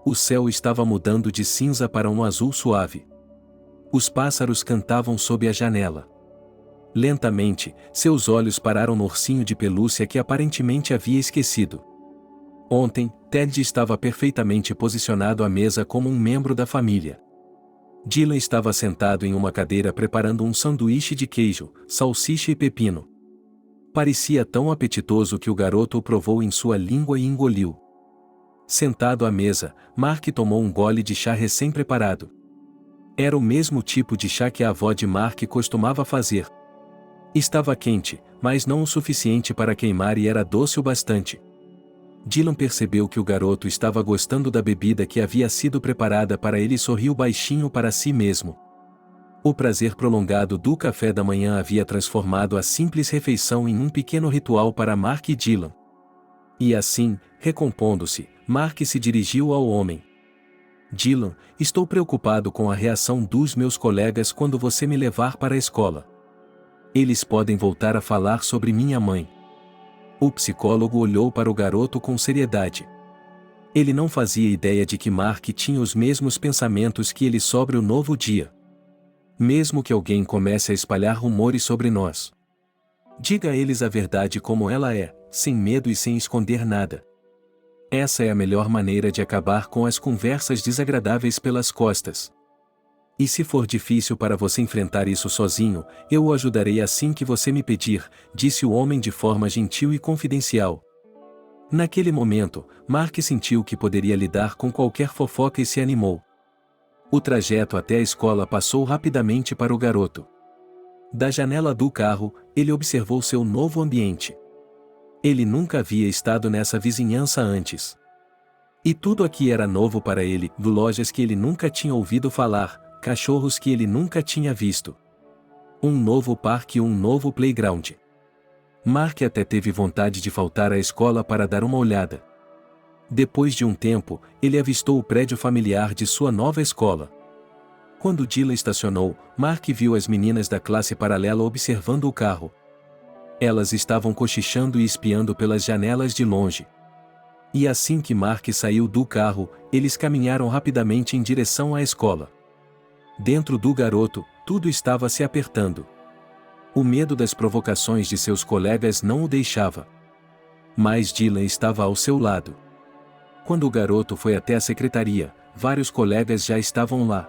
O céu estava mudando de cinza para um azul suave. Os pássaros cantavam sob a janela. Lentamente, seus olhos pararam no ursinho de pelúcia que aparentemente havia esquecido. Ontem, Ted estava perfeitamente posicionado à mesa como um membro da família. Dylan estava sentado em uma cadeira preparando um sanduíche de queijo, salsicha e pepino. Parecia tão apetitoso que o garoto o provou em sua língua e engoliu. Sentado à mesa, Mark tomou um gole de chá recém-preparado. Era o mesmo tipo de chá que a avó de Mark costumava fazer. Estava quente, mas não o suficiente para queimar e era doce o bastante. Dylan percebeu que o garoto estava gostando da bebida que havia sido preparada para ele e sorriu baixinho para si mesmo. O prazer prolongado do café da manhã havia transformado a simples refeição em um pequeno ritual para Mark e Dylan. E assim, recompondo-se, Mark se dirigiu ao homem. Dylan, estou preocupado com a reação dos meus colegas quando você me levar para a escola. Eles podem voltar a falar sobre minha mãe. O psicólogo olhou para o garoto com seriedade. Ele não fazia ideia de que Mark tinha os mesmos pensamentos que ele sobre o novo dia. Mesmo que alguém comece a espalhar rumores sobre nós, diga a eles a verdade como ela é, sem medo e sem esconder nada. Essa é a melhor maneira de acabar com as conversas desagradáveis pelas costas. E se for difícil para você enfrentar isso sozinho, eu o ajudarei assim que você me pedir, disse o homem de forma gentil e confidencial. Naquele momento, Mark sentiu que poderia lidar com qualquer fofoca e se animou. O trajeto até a escola passou rapidamente para o garoto. Da janela do carro, ele observou seu novo ambiente. Ele nunca havia estado nessa vizinhança antes. E tudo aqui era novo para ele, lojas que ele nunca tinha ouvido falar, cachorros que ele nunca tinha visto. Um novo parque e um novo playground. Mark até teve vontade de faltar à escola para dar uma olhada. Depois de um tempo, ele avistou o prédio familiar de sua nova escola. Quando Dylan estacionou, Mark viu as meninas da classe paralela observando o carro. Elas estavam cochichando e espiando pelas janelas de longe. E assim que Mark saiu do carro, eles caminharam rapidamente em direção à escola. Dentro do garoto, tudo estava se apertando. O medo das provocações de seus colegas não o deixava. Mas Dylan estava ao seu lado. Quando o garoto foi até a secretaria, vários colegas já estavam lá.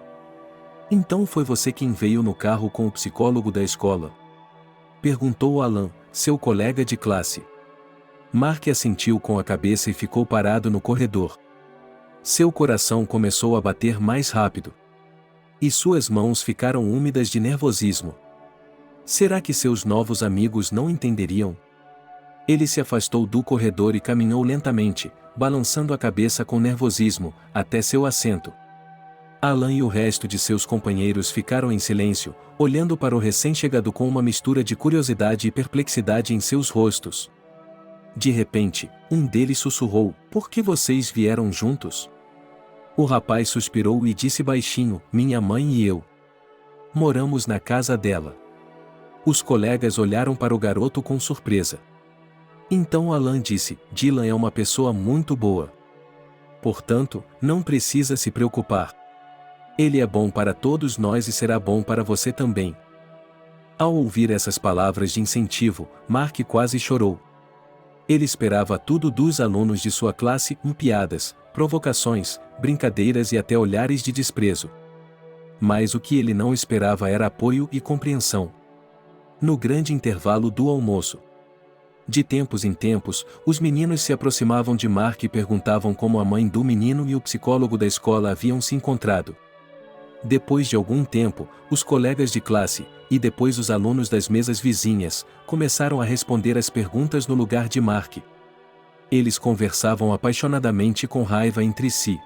Então foi você quem veio no carro com o psicólogo da escola? Perguntou Alan, seu colega de classe. Mark assentiu com a cabeça e ficou parado no corredor. Seu coração começou a bater mais rápido. E suas mãos ficaram úmidas de nervosismo. Será que seus novos amigos não entenderiam? Ele se afastou do corredor e caminhou lentamente, balançando a cabeça com nervosismo, até seu assento. Alan e o resto de seus companheiros ficaram em silêncio, olhando para o recém-chegado com uma mistura de curiosidade e perplexidade em seus rostos. De repente, um deles sussurrou: "Por que vocês vieram juntos?" O rapaz suspirou e disse baixinho: "Minha mãe e eu moramos na casa dela." Os colegas olharam para o garoto com surpresa. Então Alan disse: "Dylan é uma pessoa muito boa. Portanto, não precisa se preocupar. Ele é bom para todos nós e será bom para você também." Ao ouvir essas palavras de incentivo, Mark quase chorou. Ele esperava tudo dos alunos de sua classe: piadas, provocações, brincadeiras e até olhares de desprezo. Mas o que ele não esperava era apoio e compreensão. No grande intervalo do almoço, De tempos em tempos, os meninos se aproximavam de Mark e perguntavam como a mãe do menino e o psicólogo da escola haviam se encontrado. Depois de algum tempo, os colegas de classe, e depois os alunos das mesas vizinhas, começaram a responder às perguntas no lugar de Mark. Eles conversavam apaixonadamente e com raiva entre si.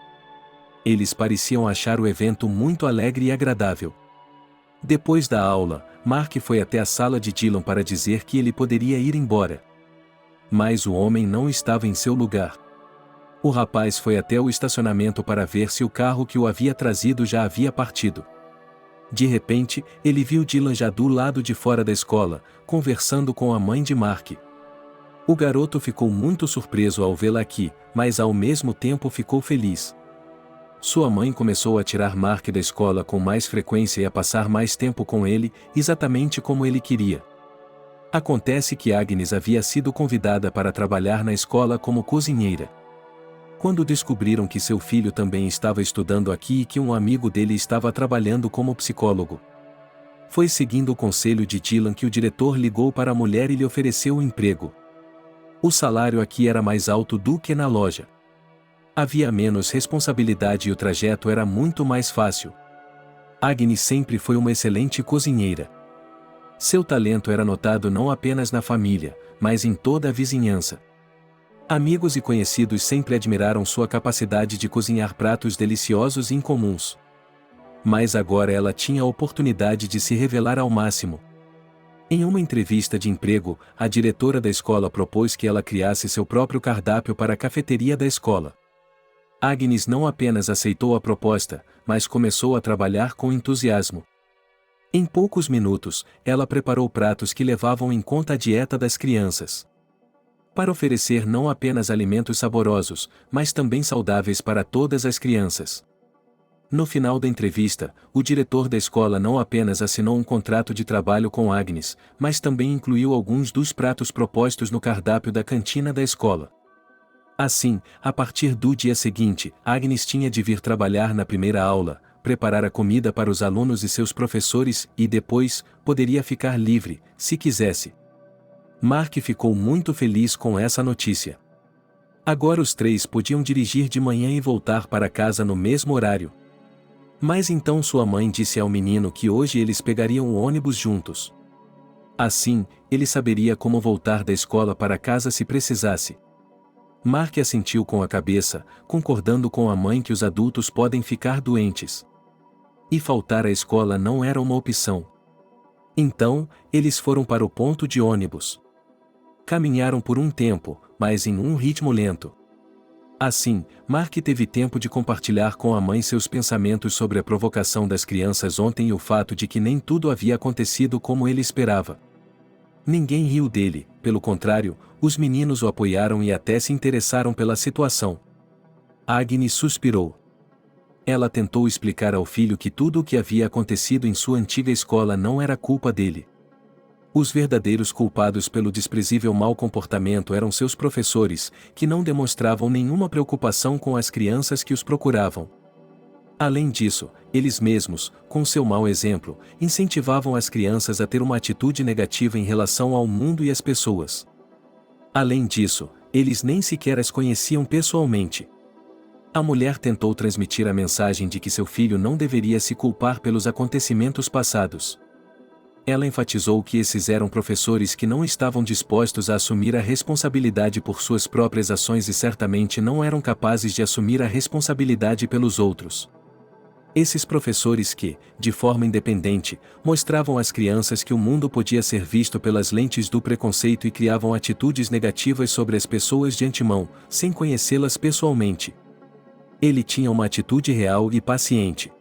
Eles pareciam achar o evento muito alegre e agradável. Depois da aula, Mark foi até a sala de Dylan para dizer que ele poderia ir embora. Mas o homem não estava em seu lugar. O rapaz foi até o estacionamento para ver se o carro que o havia trazido já havia partido. De repente, ele viu Dylan já do lado de fora da escola, conversando com a mãe de Mark. O garoto ficou muito surpreso ao vê-la aqui, mas ao mesmo tempo ficou feliz. Sua mãe começou a tirar Mark da escola com mais frequência e a passar mais tempo com ele, exatamente como ele queria. Acontece que Agnes havia sido convidada para trabalhar na escola como cozinheira. Quando descobriram que seu filho também estava estudando aqui e que um amigo dele estava trabalhando como psicólogo, foi seguindo o conselho de Dylan que o diretor ligou para a mulher e lhe ofereceu um emprego. O salário aqui era mais alto do que na loja. Havia menos responsabilidade e o trajeto era muito mais fácil. Agnes sempre foi uma excelente cozinheira. Seu talento era notado não apenas na família, mas em toda a vizinhança. Amigos e conhecidos sempre admiraram sua capacidade de cozinhar pratos deliciosos e incomuns. Mas agora ela tinha a oportunidade de se revelar ao máximo. Em uma entrevista de emprego, a diretora da escola propôs que ela criasse seu próprio cardápio para a cafeteria da escola. Agnes não apenas aceitou a proposta, mas começou a trabalhar com entusiasmo. Em poucos minutos, ela preparou pratos que levavam em conta a dieta das crianças, para oferecer não apenas alimentos saborosos, mas também saudáveis para todas as crianças. No final da entrevista, o diretor da escola não apenas assinou um contrato de trabalho com Agnes, mas também incluiu alguns dos pratos propostos no cardápio da cantina da escola. Assim, a partir do dia seguinte, Agnes tinha de vir trabalhar na primeira aula, preparar a comida para os alunos e seus professores e depois, poderia ficar livre, se quisesse. Mark ficou muito feliz com essa notícia. Agora os três podiam dirigir de manhã e voltar para casa no mesmo horário. Mas então sua mãe disse ao menino que hoje eles pegariam o ônibus juntos. Assim, ele saberia como voltar da escola para casa se precisasse. Mark assentiu com a cabeça, concordando com a mãe que os adultos podem ficar doentes. E faltar à escola não era uma opção. Então, eles foram para o ponto de ônibus. Caminharam por um tempo, mas em um ritmo lento. Assim, Mark teve tempo de compartilhar com a mãe seus pensamentos sobre a provocação das crianças ontem e o fato de que nem tudo havia acontecido como ele esperava. Ninguém riu dele, pelo contrário, os meninos o apoiaram e até se interessaram pela situação. Agnes suspirou. Ela tentou explicar ao filho que tudo o que havia acontecido em sua antiga escola não era culpa dele. Os verdadeiros culpados pelo desprezível mau comportamento eram seus professores, que não demonstravam nenhuma preocupação com as crianças que os procuravam. Além disso, eles mesmos, com seu mau exemplo, incentivavam as crianças a ter uma atitude negativa em relação ao mundo e às pessoas. Além disso, eles nem sequer as conheciam pessoalmente. A mulher tentou transmitir a mensagem de que seu filho não deveria se culpar pelos acontecimentos passados. Ela enfatizou que esses eram professores que não estavam dispostos a assumir a responsabilidade por suas próprias ações e certamente não eram capazes de assumir a responsabilidade pelos outros. Esses professores que, de forma independente, mostravam às crianças que o mundo podia ser visto pelas lentes do preconceito e criavam atitudes negativas sobre as pessoas de antemão, sem conhecê-las pessoalmente. Ele tinha uma atitude real e paciente.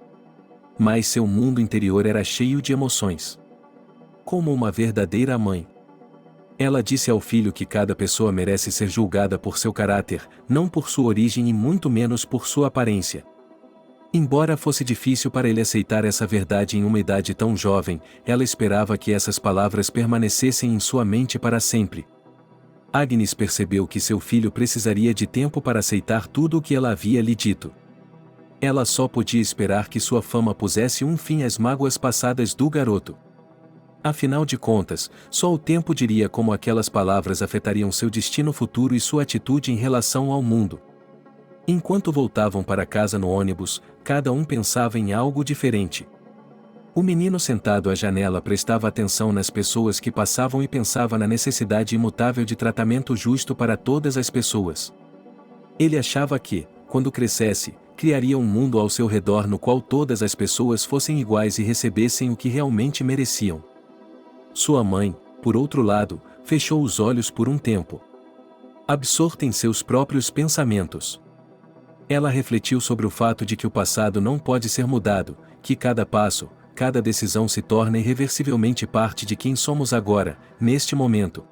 Mas seu mundo interior era cheio de emoções. Como uma verdadeira mãe. Ela disse ao filho que cada pessoa merece ser julgada por seu caráter, não por sua origem e muito menos por sua aparência. Embora fosse difícil para ele aceitar essa verdade em uma idade tão jovem, ela esperava que essas palavras permanecessem em sua mente para sempre. Agnes percebeu que seu filho precisaria de tempo para aceitar tudo o que ela havia lhe dito. Ela só podia esperar que sua fama pusesse um fim às mágoas passadas do garoto. Afinal de contas, só o tempo diria como aquelas palavras afetariam seu destino futuro e sua atitude em relação ao mundo. Enquanto voltavam para casa no ônibus, cada um pensava em algo diferente. O menino sentado à janela prestava atenção nas pessoas que passavam e pensava na necessidade imutável de tratamento justo para todas as pessoas. Ele achava que, quando crescesse, criaria um mundo ao seu redor no qual todas as pessoas fossem iguais e recebessem o que realmente mereciam. Sua mãe, por outro lado, fechou os olhos por um tempo. Absorta em seus próprios pensamentos. Ela refletiu sobre o fato de que o passado não pode ser mudado, que cada passo, cada decisão se torna irreversivelmente parte de quem somos agora, neste momento.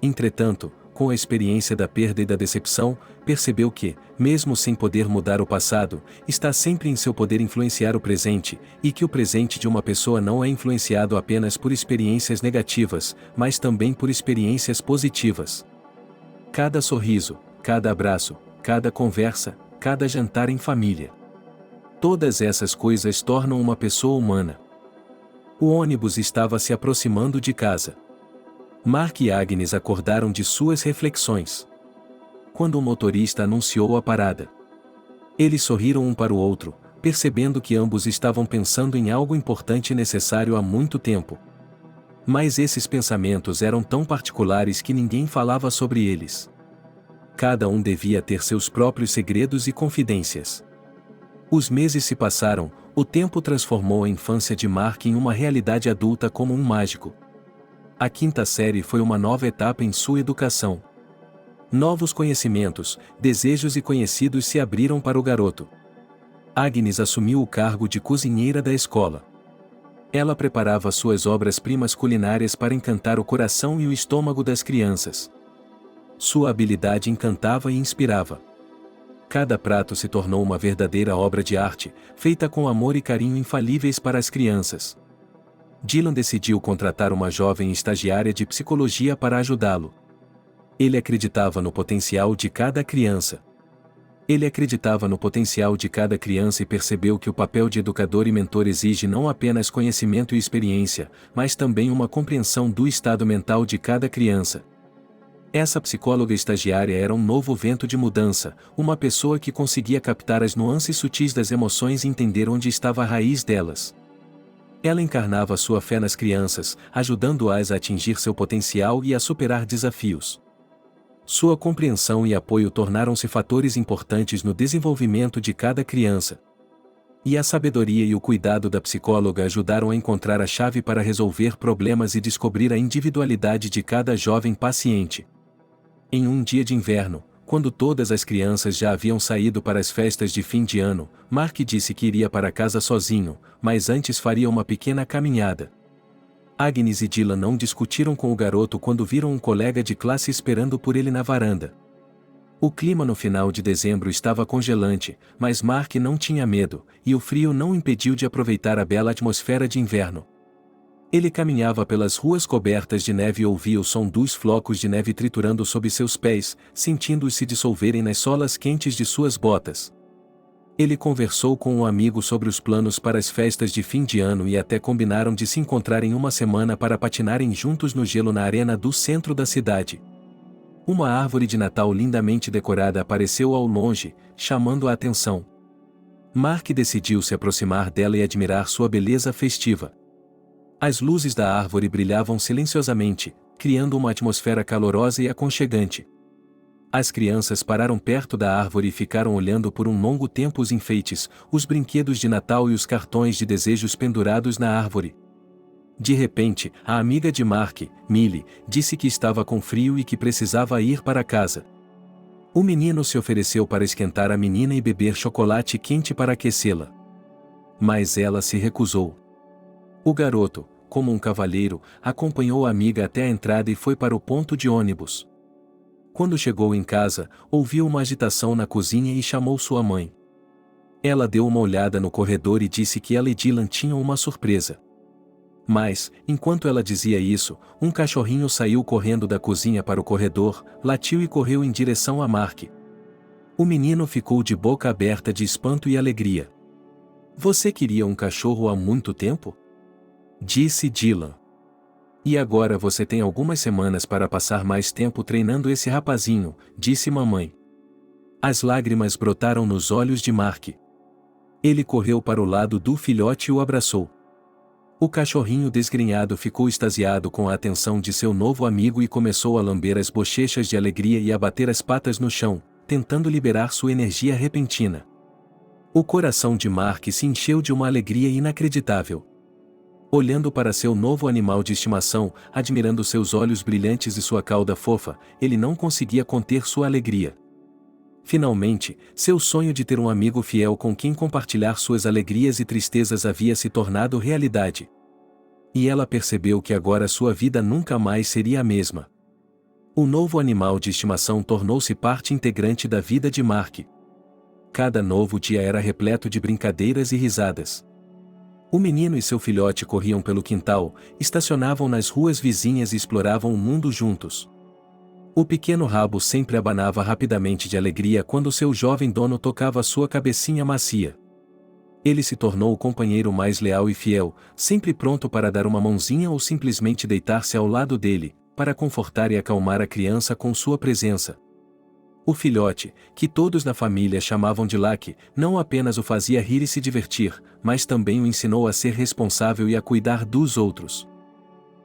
Entretanto, com a experiência da perda e da decepção, percebeu que, mesmo sem poder mudar o passado, está sempre em seu poder influenciar o presente, e que o presente de uma pessoa não é influenciado apenas por experiências negativas, mas também por experiências positivas. Cada sorriso, cada abraço, cada conversa, cada jantar em família. Todas essas coisas tornam uma pessoa humana. O ônibus estava se aproximando de casa. Mark e Agnes acordaram de suas reflexões. Quando o motorista anunciou a parada, eles sorriram um para o outro, percebendo que ambos estavam pensando em algo importante e necessário há muito tempo. Mas esses pensamentos eram tão particulares que ninguém falava sobre eles. Cada um devia ter seus próprios segredos e confidências. Os meses se passaram, o tempo transformou a infância de Mark em uma realidade adulta como um mágico. A quinta série foi uma nova etapa em sua educação. Novos conhecimentos, desejos e conhecidos se abriram para o garoto. Agnes assumiu o cargo de cozinheira da escola. Ela preparava suas obras-primas culinárias para encantar o coração e o estômago das crianças. Sua habilidade encantava e inspirava. Cada prato se tornou uma verdadeira obra de arte, feita com amor e carinho infalíveis para as crianças. Dylan decidiu contratar uma jovem estagiária de psicologia para ajudá-lo. Ele acreditava no potencial de cada criança. E percebeu que o papel de educador e mentor exige não apenas conhecimento e experiência, mas também uma compreensão do estado mental de cada criança. Essa psicóloga estagiária era um novo vento de mudança, uma pessoa que conseguia captar as nuances sutis das emoções e entender onde estava a raiz delas. Ela encarnava sua fé nas crianças, ajudando-as a atingir seu potencial e a superar desafios. Sua compreensão e apoio tornaram-se fatores importantes no desenvolvimento de cada criança. E a sabedoria e o cuidado da psicóloga ajudaram a encontrar a chave para resolver problemas e descobrir a individualidade de cada jovem paciente. Em um dia de inverno, quando todas as crianças já haviam saído para as festas de fim de ano, Mark disse que iria para casa sozinho, mas antes faria uma pequena caminhada. Agnes e Dylan não discutiram com o garoto quando viram um colega de classe esperando por ele na varanda. O clima no final de dezembro estava congelante, mas Mark não tinha medo, e o frio não o impediu de aproveitar a bela atmosfera de inverno. Ele caminhava pelas ruas cobertas de neve e ouvia o som dos flocos de neve triturando sob seus pés, sentindo-os se dissolverem nas solas quentes de suas botas. Ele conversou com um amigo sobre os planos para as festas de fim de ano e até combinaram de se encontrar em uma semana para patinarem juntos no gelo na arena do centro da cidade. Uma árvore de Natal lindamente decorada apareceu ao longe, chamando a atenção. Mark decidiu se aproximar dela e admirar sua beleza festiva. As luzes da árvore brilhavam silenciosamente, criando uma atmosfera calorosa e aconchegante. As crianças pararam perto da árvore e ficaram olhando por um longo tempo os enfeites, os brinquedos de Natal e os cartões de desejos pendurados na árvore. De repente, a amiga de Mark, Millie, disse que estava com frio e que precisava ir para casa. O menino se ofereceu para esquentar a menina e beber chocolate quente para aquecê-la. Mas ela se recusou. O garoto, como um cavalheiro, acompanhou a amiga até a entrada e foi para o ponto de ônibus. Quando chegou em casa, ouviu uma agitação na cozinha e chamou sua mãe. Ela deu uma olhada no corredor e disse que ela e Dylan tinham uma surpresa. Mas, enquanto ela dizia isso, um cachorrinho saiu correndo da cozinha para o corredor, latiu e correu em direção a Mark. O menino ficou de boca aberta de espanto e alegria. "Você queria um cachorro há muito tempo?" disse Dylan. E agora você tem algumas semanas para passar mais tempo treinando esse rapazinho, disse mamãe. As lágrimas brotaram nos olhos de Mark. Ele correu para o lado do filhote e o abraçou. O cachorrinho desgrenhado ficou extasiado com a atenção de seu novo amigo e começou a lamber as bochechas de alegria e a bater as patas no chão, tentando liberar sua energia repentina. O coração de Mark se encheu de uma alegria inacreditável. Olhando para seu novo animal de estimação, admirando seus olhos brilhantes e sua cauda fofa, ele não conseguia conter sua alegria. Finalmente, seu sonho de ter um amigo fiel com quem compartilhar suas alegrias e tristezas havia se tornado realidade. E ela percebeu que agora sua vida nunca mais seria a mesma. O novo animal de estimação tornou-se parte integrante da vida de Mark. Cada novo dia era repleto de brincadeiras e risadas. O menino e seu filhote corriam pelo quintal, estacionavam nas ruas vizinhas e exploravam o mundo juntos. O pequeno rabo sempre abanava rapidamente de alegria quando seu jovem dono tocava sua cabecinha macia. Ele se tornou o companheiro mais leal e fiel, sempre pronto para dar uma mãozinha ou simplesmente deitar-se ao lado dele, para confortar e acalmar a criança com sua presença. O filhote, que todos na família chamavam de Lucky, não apenas o fazia rir e se divertir, mas também o ensinou a ser responsável e a cuidar dos outros.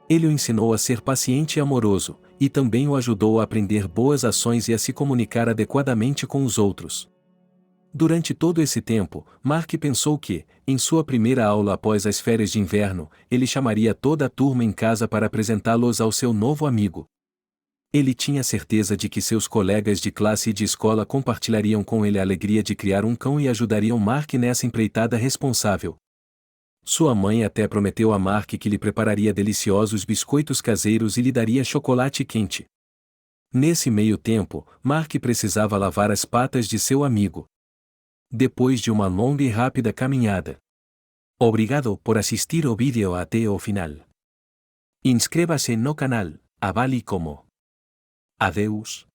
Ele o ensinou a ser paciente e amoroso, e também o ajudou a aprender boas ações e a se comunicar adequadamente com os outros. Durante todo esse tempo, Mark pensou que, em sua primeira aula após as férias de inverno, ele chamaria toda a turma em casa para apresentá-los ao seu novo amigo. Ele tinha certeza de que seus colegas de classe e de escola compartilhariam com ele a alegria de criar um cão e ajudariam Mark nessa empreitada responsável. Sua mãe até prometeu a Mark que lhe prepararia deliciosos biscoitos caseiros e lhe daria chocolate quente. Nesse meio tempo, Mark precisava lavar as patas de seu amigo. Depois de uma longa e rápida caminhada. Obrigado por assistir ao vídeo até o final. Inscreva-se no canal, avale como. Adeus.